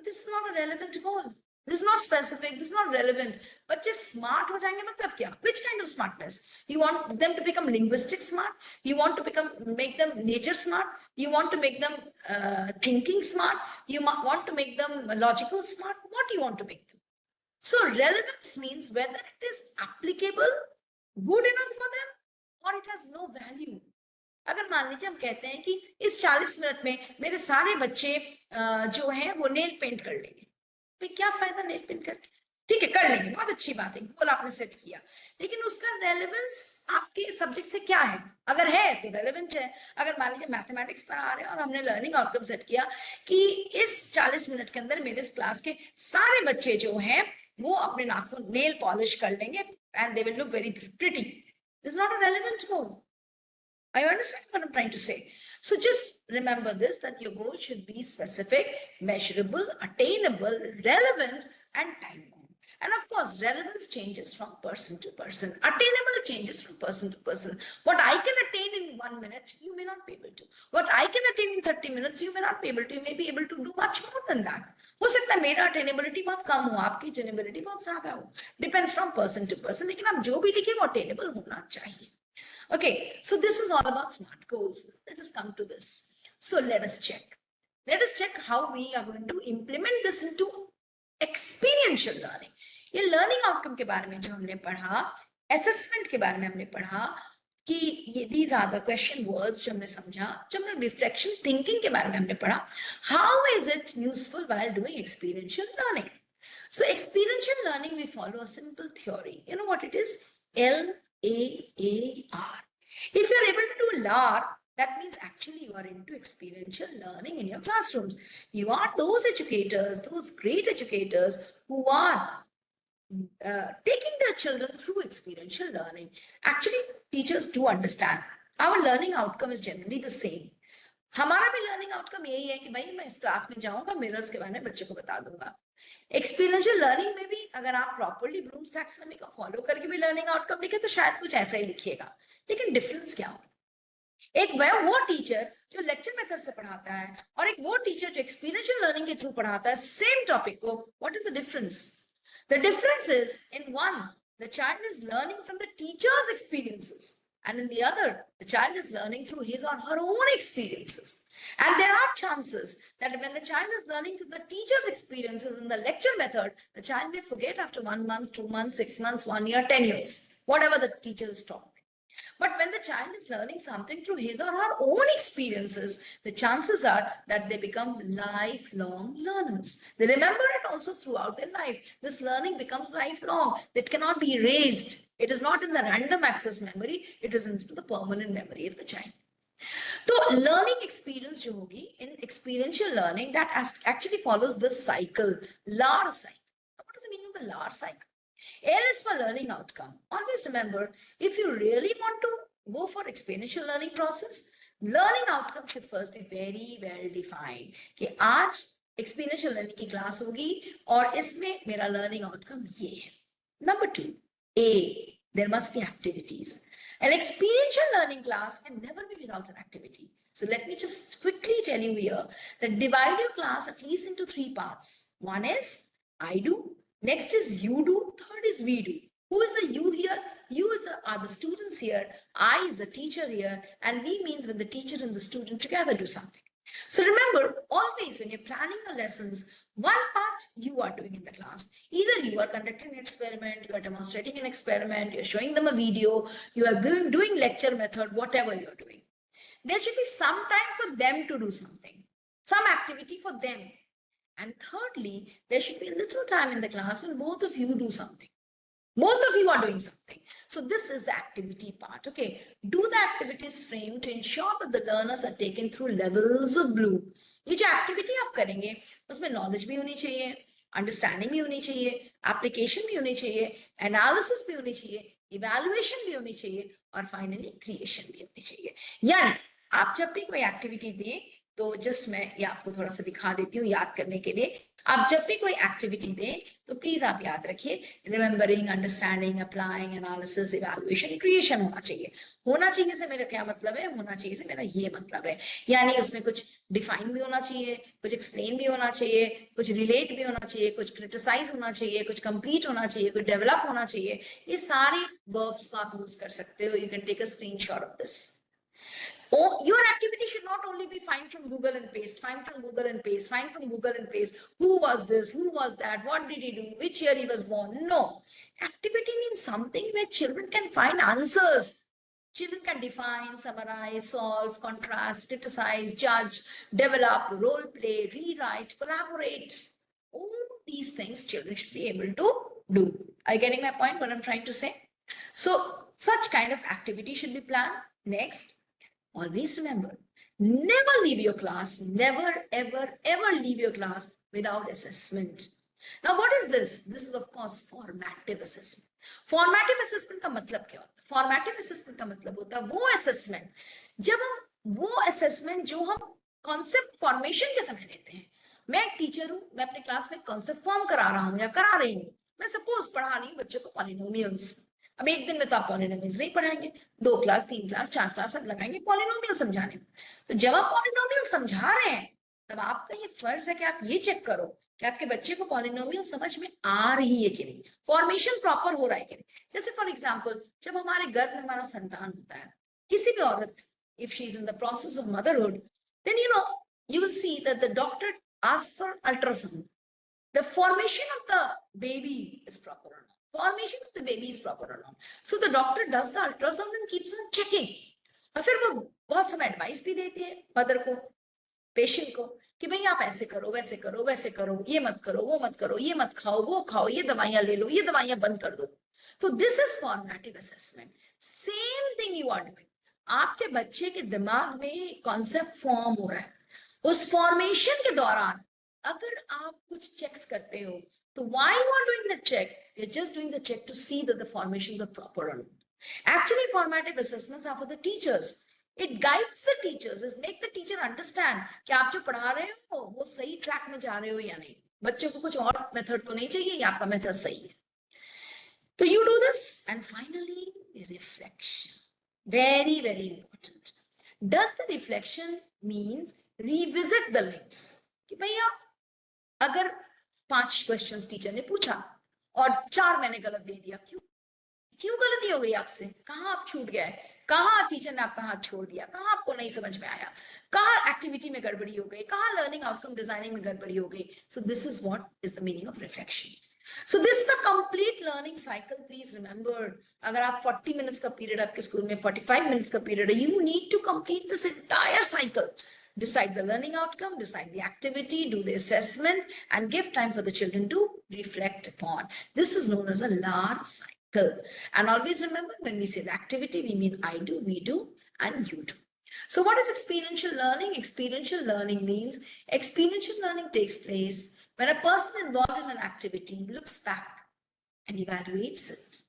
This is not a relevant goal. This is not specific. This is not relevant. But just smart ho jayenge matlab kya? Which kind of smartness? You want them to become linguistic smart? You want to make them nature smart? You want to make them thinking smart? You want to make them logical smart? What do you want to make them? So relevance means whether it is applicable, good enough for them, or it has no value. अगर मान लीजिए हम कहते हैं कि इस 40 minute में मेरे सारे बच्चे जो हैं वो नेल पेंट कर लेंगे, तो क्या फायदा नेल पेंट करके? ठीक है, कर लेंगे, बहुत अच्छी बात है, गोल आपने सेट किया, लेकिन उसका रेलेवेंस आपके सब्जेक्ट से क्या है? अगर है तो रेलेवेंट है. अगर मान लीजिए मैथमेटिक्स पर आ रहे हैं और हमने लर्निंग आउटकम सेट किया कि इस 40 मिनट के अंदर मेरे क्लास के सारे बच्चे जो हैं वो अपने नाखून नेल पॉलिश कर लेंगे and they will look very pretty. This is not a relevant goal. I understand what I'm trying to say. So just remember this, that your goal should be specific, measurable, attainable, relevant, and time-bound. And of course, relevance changes from person to person. Attainable changes from person to person. What I can attain in 1 minute, you may not be able to. What I can attain in 30 minutes, you may not be able to. You may be able to do much more than that. हो सकता है मेरा अटेनेबिलिटी बहुत कम हो, आपकी अटेनेबिलिटी बहुत ज्यादा हो. Depends from person to person. लेकिन आप जो भी लिखे वो अटेनेबल होना चाहिए. Okay, so this is all about smart goals. Let us come to this. So let us check. Let us check how we are going to implement this into experiential learning. ये learning outcome के बारे में जो हमने पढ़ा, assessment के बारे में हमने पढ़ा कि ये these are the question words जो हमने समझा, जब हमने reflection thinking के बारे में हमने पढ़ा, how is it useful while doing experiential learning? So experiential learning, we follow a simple theory. You know what it is? LAAR. If you're able to do LAR, that means actually you are into experiential learning in your classrooms. You are those educators, those great educators who are taking their children through experiential learning. Actually, teachers do understand. Our learning outcome is generally the same. हमारा भी learning outcome यही है कि भाई मैं इस class में जाऊंगा, मिरर्स के बारे में बच्चे को बता दूंगा। एक्सपीरियंशियल लर्निंग में भी अगर आप प्रॉपर्ली ब्लूम्स टैक्सोनॉमी को फॉलो करके भी लर्निंग आउटकम लिखे तो शायद कुछ ऐसा ही लिखिएगा, लेकिन डिफरेंस क्या हो? एक वह वो टीचर जो लेक्चर मेथड से पढ़ाता है और एक वो टीचर जो एक्सपीरियंशियल लर्निंग के थ्रू पढ़ाता है सेम टॉपिक को, what is the difference? The difference is in one, the child is learning from the teachers experiences, and in the other, the child is learning through his or her own experiences. And there are chances that when the child is learning through the teacher's experiences in the lecture method, the child may forget after 1 month, 2 months, 6 months, 1 year, 10 years, whatever the teacher is taught. But when the child is learning something through his or her own experiences, the chances are that they become lifelong learners. They remember it also throughout their life. This learning becomes lifelong. It cannot be erased. It is not in the random access memory. It is in the permanent memory of the child. So learning experience जो होगी in experiential learning, that actually follows this cycle, LAR cycle. What does the meaning of the LAR cycle? L is for learning outcome. Always remember, if you really want to go for experiential learning process, learning outcome should first be very well defined. कि आज experiential learning की class होगी और इसमें मेरा learning outcome ये है. Number 2, A, there must be activities. An experiential learning class can never be without an activity. So let me just quickly tell you here that divide your class at least into 3 parts. One is I do, next is you do, third is we do. Who is the you here? You are the students here, I is the teacher here, and we means when the teacher and the student together do something. So remember, always when you're planning your lessons, one part you are doing in the class. Either you are conducting an experiment, you are demonstrating an experiment, you're showing them a video, you are doing lecture method, whatever you're doing. There should be some time for them to do something, some activity for them. And thirdly, there should be a little time in the class when both of you do something. Both of you are doing something. So this is the activity part. Okay. Do the activities framed to ensure that the learners are taken through levels of bloom. ये जो activity आप करेंगे उसमें knowledge भी होनी चाहिए, understanding भी होनी चाहिए, एप्लीकेशन भी होनी चाहिए, एनालिसिस भी होनी चाहिए, इवैल्यूएशन भी होनी चाहिए और फाइनली क्रिएशन भी होनी चाहिए. यानी आप जब भी कोई एक्टिविटी दें तो जस्ट मैं ये आपको थोड़ा सा दिखा देती हूँ याद करने के लिए. आप जब भी कोई एक्टिविटी दें तो प्लीज आप याद रखिए, remembering, understanding, applying, analysis, evaluation, creation होना चाहिए. होना चाहिए से मेरा क्या मतलब है? होना चाहिए से मेरा ये मतलब है, यानी उसमें कुछ डिफाइन भी होना चाहिए, कुछ एक्सप्लेन भी होना चाहिए, कुछ रिलेट भी होना चाहिए, कुछ क्रिटिसाइज होना चाहिए, कुछ कंप्लीट होना चाहिए, कुछ डेवलप होना चाहिए. ये सारे वर्ब्स को आप यूज कर सकते हो. You can take a screenshot of this. Oh, your activity should not only be find from Google and paste, find from Google and paste, find from Google and paste. Who was this? Who was that? What did he do? Which year he was born? No. Activity means something where children can find answers. Children can define, summarize, solve, contrast, criticize, judge, develop, role play, rewrite, collaborate. All these things children should be able to do. Are you getting my point, what I'm trying to say? So such kind of activity should be planned. Next, always remember, never leave your class, never, ever, ever leave your class without assessment. Now, what is this? This is, of course, formative assessment. Formative assessment का मतलब क्या होता है? Formative assessment का मतलब होता है वो assessment जब हम वो assessment जो हम concept formation के समय लेते हैं. मैं एक टीचर हूं, मैं अपने क्लास में concept form करा रहा हूं या करा रही हूं. मैं सपोज पढ़ा रही हूं बच्चों को पॉलिनोमियल्स. अब एक दिन में तो आप पॉलिनोमियल्स नहीं पढ़ाएंगे, 2 क्लास, 3 क्लास, 4 क्लास सब लगाएंगे पॉलिनोमियल समझाने में. तो जब आप पॉलिनोमियल समझा रहे हैं तब आपका ये फर्ज है कि आप ये चेक करो कि आपके बच्चे को पॉलिनोमियल समझ में आ रही है कि नहीं, फॉर्मेशन प्रॉपर हो रहा है कि नहीं. जैसे फॉर एग्जांपल, जब हमारे गर्भ में हमारा संतान होता है, किसी भी औरत, if she is in the process of motherhood, then you will see that the doctor asks for ultrasound. The formation of the baby is proper or not. Formation of the baby is proper or not. So the doctor does the ultrasound and keeps on checking. और फिर वो बहुत समय advice भी देती है mother को, patient को, कि भाई आप ऐसे करो, वैसे करो, वैसे करो, ये मत करो, वो मत करो, ये मत खाओ, वो खाओ, ये दवाइयां ले लो, ये दवाइयां बंद कर दो. तो this is formative assessment. Same thing you are doing. आपके बच्चे के दिमाग में कॉन्सेप्ट फॉर्म हो रहा है. उस फॉर्मेशन के दौरान अगर आप कुछ चेक्स करते हो तो why you are doing the check? You're just doing the check to see that the formations are proper or not. Actually, formative assessments are for the teachers. It guides the teachers, is make the teacher understand कि आप जो पढ़ा रहे हो वो सही track में जा रहे हो या नहीं. बच्चों को कुछ और मेथड तो नहीं चाहिए या आपका मेथड सही है. So you do this, and finally reflection. Very, very important. Does the reflection means revisit the links? कि भैया अगर 5 क्वेश्चंस टीचर ने पूछा और 4 मैंने गलत दे दिया, क्यों गलती हो गई आपसे? कहाँ आप छूट गए? कहाँ टीचर ने आपका हाथ छोड़ दिया? कहाँ आपको नहीं समझ में आया? कहाँ एक्टिविटी में गड़बड़ी हो गई? कहाँ लर्निंग आउटकम डिजाइनिंग में गड़बड़ी हो गई? So this is what is the meaning of reflection. So this is a complete learning cycle. Please remember, अगर आप 40 minutes का पीरियड आपके स्कूल में 45 minutes का पीरियड है, you need to complete this entire cycle. Decide the learning outcome, decide the activity, do the assessment, and give time for the children to reflect upon. This is known as a LAR cycle. And always remember, when we say the activity, we mean I do, we do, and you do. So what is experiential learning? Experiential learning means experiential learning takes place when a person involved in an activity looks back and evaluates it.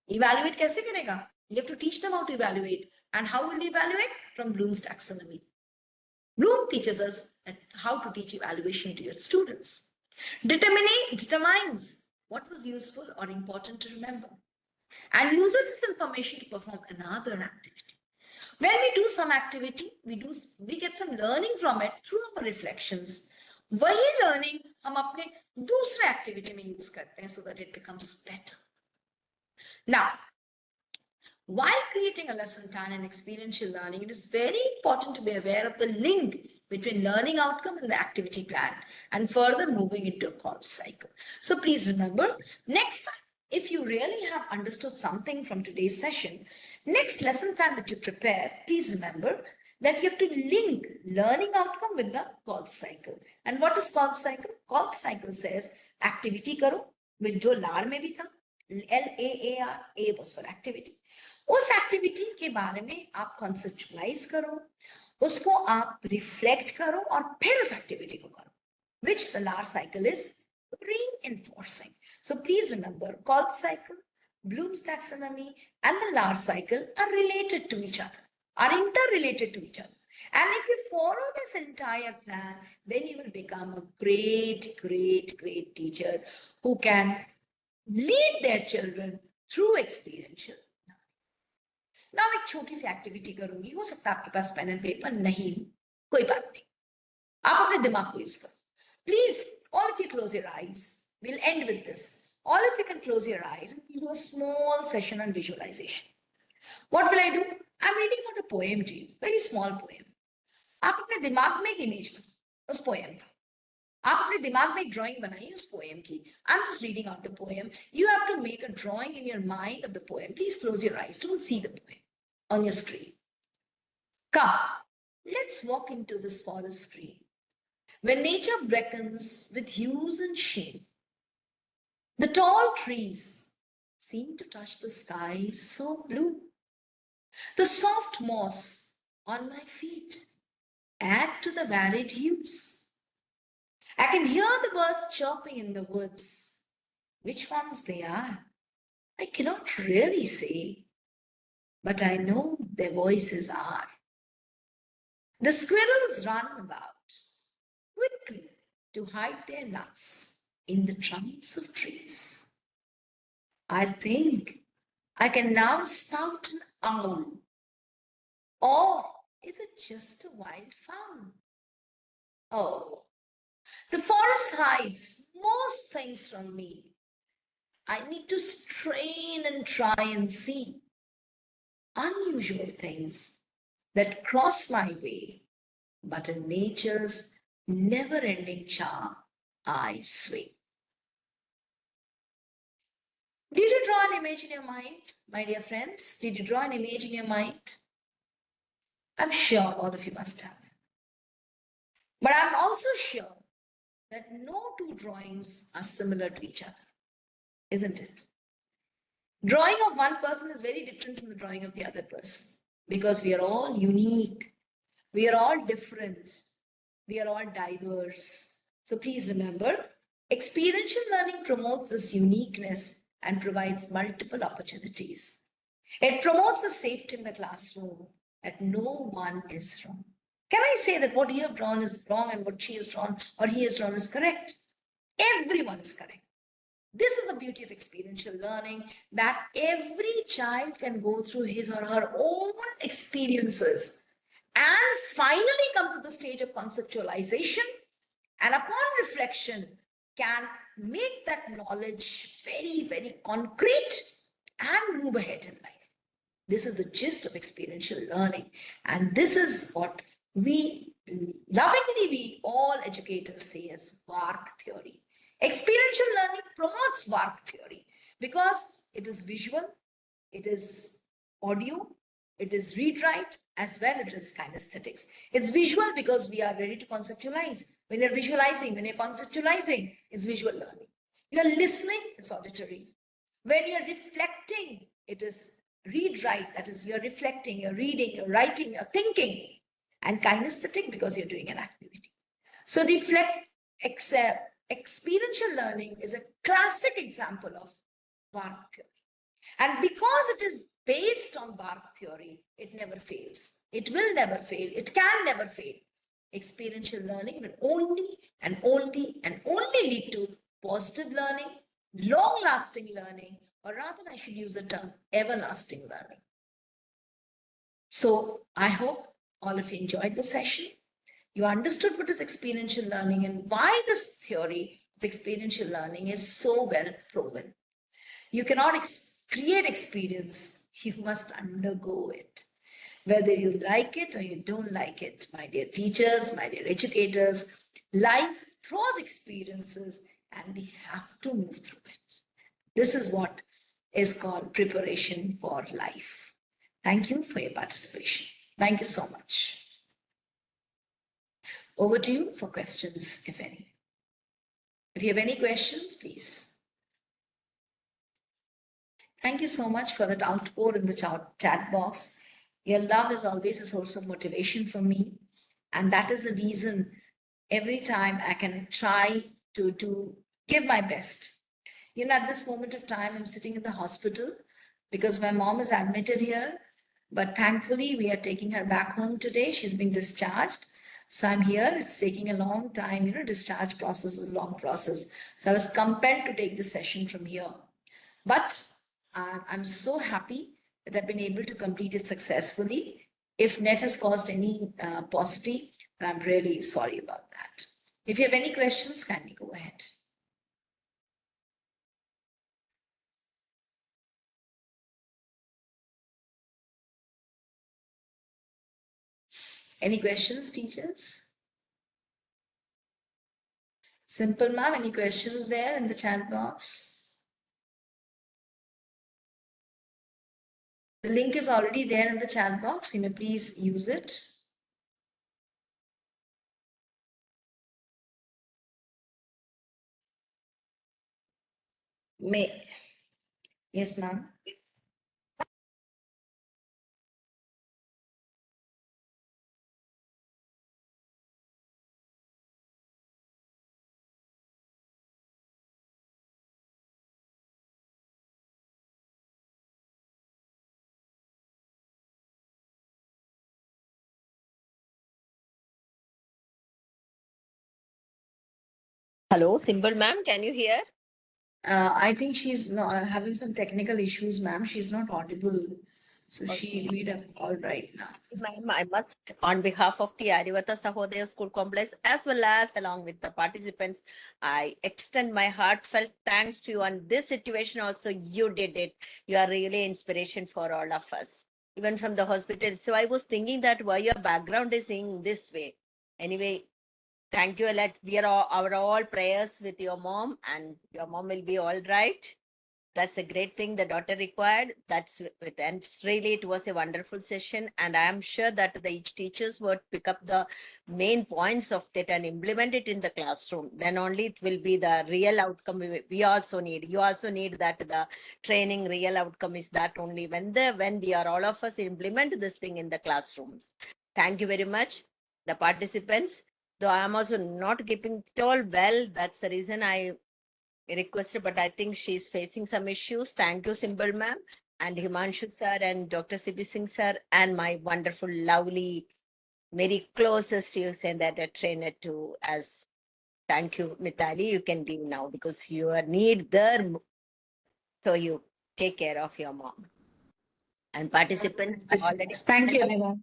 Evaluate kaise karega? You have to teach them how to evaluate. And how will you evaluate? From Bloom's taxonomy. Bloom teaches us how to teach evaluation to your students. Determines what was useful or important to remember, and uses this information to perform another activity. When we do some activity, we get some learning from it through our reflections. वही learning हम अपने दूसरे activity में use करते हैं so that it becomes better. Now, while creating a lesson plan and experiential learning, it is very important to be aware of the link between learning outcome and the activity plan, and further moving into a Kolb cycle. So please remember, next time, if you really have understood something from today's session, next lesson plan that you prepare, please remember that you have to link learning outcome with the Kolb cycle. And what is Kolb cycle? Kolb cycle says activity karo, with jo LAR mein bhi tha, LAAR, A was for activity. उस activity के बारे में आप conceptualise करो, उसको आप reflect करो और फिर उस एक्टिविटी को करो, which the LAR cycle is reinforcing. So please remember, Kolb cycle, Bloom's taxonomy, and the LAR cycle are related to each other, are interrelated to each other. And if you follow this entire plan, then you will become a great, great, great teacher who can lead their children through experiential. Now एक छोटी सी activity करूंगी, हो सकता है आपके पास pen and paper नहीं हो, कोई बात नहीं, आप अपने दिमाग को यूज करो. Please, all of you close your eyes. We'll end with this. All of you can close your eyes and we'll do a small session on visualization. What will I do? I'm reading out a poem to you, very small poem. आप अपने दिमाग में एक image बनाओ उस poem का. आप अपने दिमाग में एक ड्राइंग बनाइए उस पोएम की. I'm just reading out the poem. You have to make a drawing in your mind of the poem. Please close your eyes. Don't see the poem on your screen. Come, let's walk into this forest stream where nature beckons with hues and shade. The tall trees seem to touch the sky so blue. The soft moss on my feet add to the varied hues. I can hear the birds chirping in the woods. Which ones they are, I cannot really say, but I know their voices are. The squirrels run about quickly to hide their nuts in the trunks of trees. I think I can now spout an owl. Or is it just a wild fowl? Oh, the forest hides most things from me. I need to strain and try and see unusual things that cross my way, but in nature's never-ending charm, I sway. Did you draw an image in your mind, my dear friends? Did you draw an image in your mind? I'm sure all of you must have. But I'm also sure that no two drawings are similar to each other, isn't it? Drawing of one person is very different from the drawing of the other person because we are all unique. We are all different. We are all diverse. So please remember, experiential learning promotes this uniqueness and provides multiple opportunities. It promotes the safety in the classroom that no one is wrong. Can I say that what you have drawn is wrong and what she has drawn or he has drawn is correct? Everyone is correct. This is the beauty of experiential learning, that every child can go through his or her own experiences and finally come to the stage of conceptualization, and upon reflection can make that knowledge very, very concrete and move ahead in life. This is the gist of experiential learning. And this is what we we all educators say as VARK theory. Experiential learning promotes VARK theory because it is visual, it is audio, it is read write, as well it is kinesthetics. It's visual because we are ready to conceptualize. When you're visualizing, when you're conceptualizing, it's visual learning. You're listening, it's auditory. When you're reflecting, it is read write, that is, you're reflecting, you're reading, you're writing, you're thinking, and kinesthetic because you're doing an activity. So reflect, accept, experiential learning is a classic example of VARK theory. And because it is based on VARK theory, it never fails. It will never fail. It can never fail. Experiential learning will only and only and only lead to positive learning, long-lasting learning, or rather I should use the term everlasting learning. So I hope all of you enjoyed the session. You understood what is experiential learning and why this theory of experiential learning is so well proven. You cannot create experience, you must undergo it. Whether you like it or you don't like it, my dear teachers, my dear educators, life throws experiences and we have to move through it. This is what is called preparation for life. Thank you for your participation. Thank you so much. Over to you for questions, if any. If you have any questions, please. Thank you so much for that outpour in the chat box. Your love is always a source of motivation for me. And that is the reason every time I can try to give my best. You know, at this moment of time, I'm sitting in the hospital because my mom is admitted here. But thankfully, we are taking her back home today. She's being discharged. So I'm here. It's taking a long time. You know, discharge process is a long process. So I was compelled to take the session from here. But I'm so happy that I've been able to complete it successfully. If net has caused any paucity, I'm really sorry about that. If you have any questions, kindly go ahead. Any questions, teachers? Simple, ma'am, any questions there in the chat box? The link is already there in the chat box. You may please use it. Yes, ma'am.
Hello, Simple ma'am, can you hear?
I think she's not, having some technical issues, ma'am. She's not audible. So she made a call right now.
Ma'am, I must, on behalf of the Arivata Sahodaya School Complex, as well as along with the participants, I extend my heartfelt thanks to you. On this situation also, you did it. You are really inspiration for all of us, even from the hospital. So I was thinking that why your background is in this way. Anyway, thank you a lot. We are all prayers with your mom, and your mom will be all right. That's a great thing the daughter required. That's with, and really it was a wonderful session, and I am sure that the each teachers would pick up the main points of that and implement it in the classroom. Then only it will be the real outcome we also need. You also need that the training real outcome is that only when we are all of us implement this thing in the classrooms. Thank you very much, the participants. Though I am also not keeping it all well, that's the reason I requested, but I think she's facing some issues. Thank you, Simple ma'am. and Himanshu sir and Dr. C.B. Singh sir and my wonderful, lovely, very closest you send that a trainer to as thank you, Mitali. You can leave now because you are need there. So you take care of your mom. And participants already
Thank you, everyone.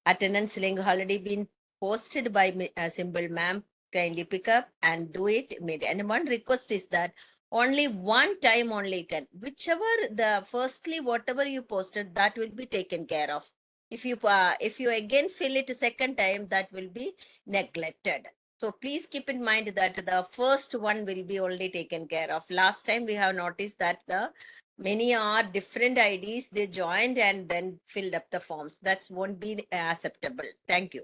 attendance link already been posted by Symbol ma'am. Kindly pick up and do it. And one request is that only one time only you can, whichever the firstly whatever you posted that will be taken care of. If you again fill it a second time, that will be neglected. So please keep in mind that the first one will be only taken care of. Last time we have noticed that the many are different IDs, they joined and then filled up the forms. That won't be acceptable. Thank you.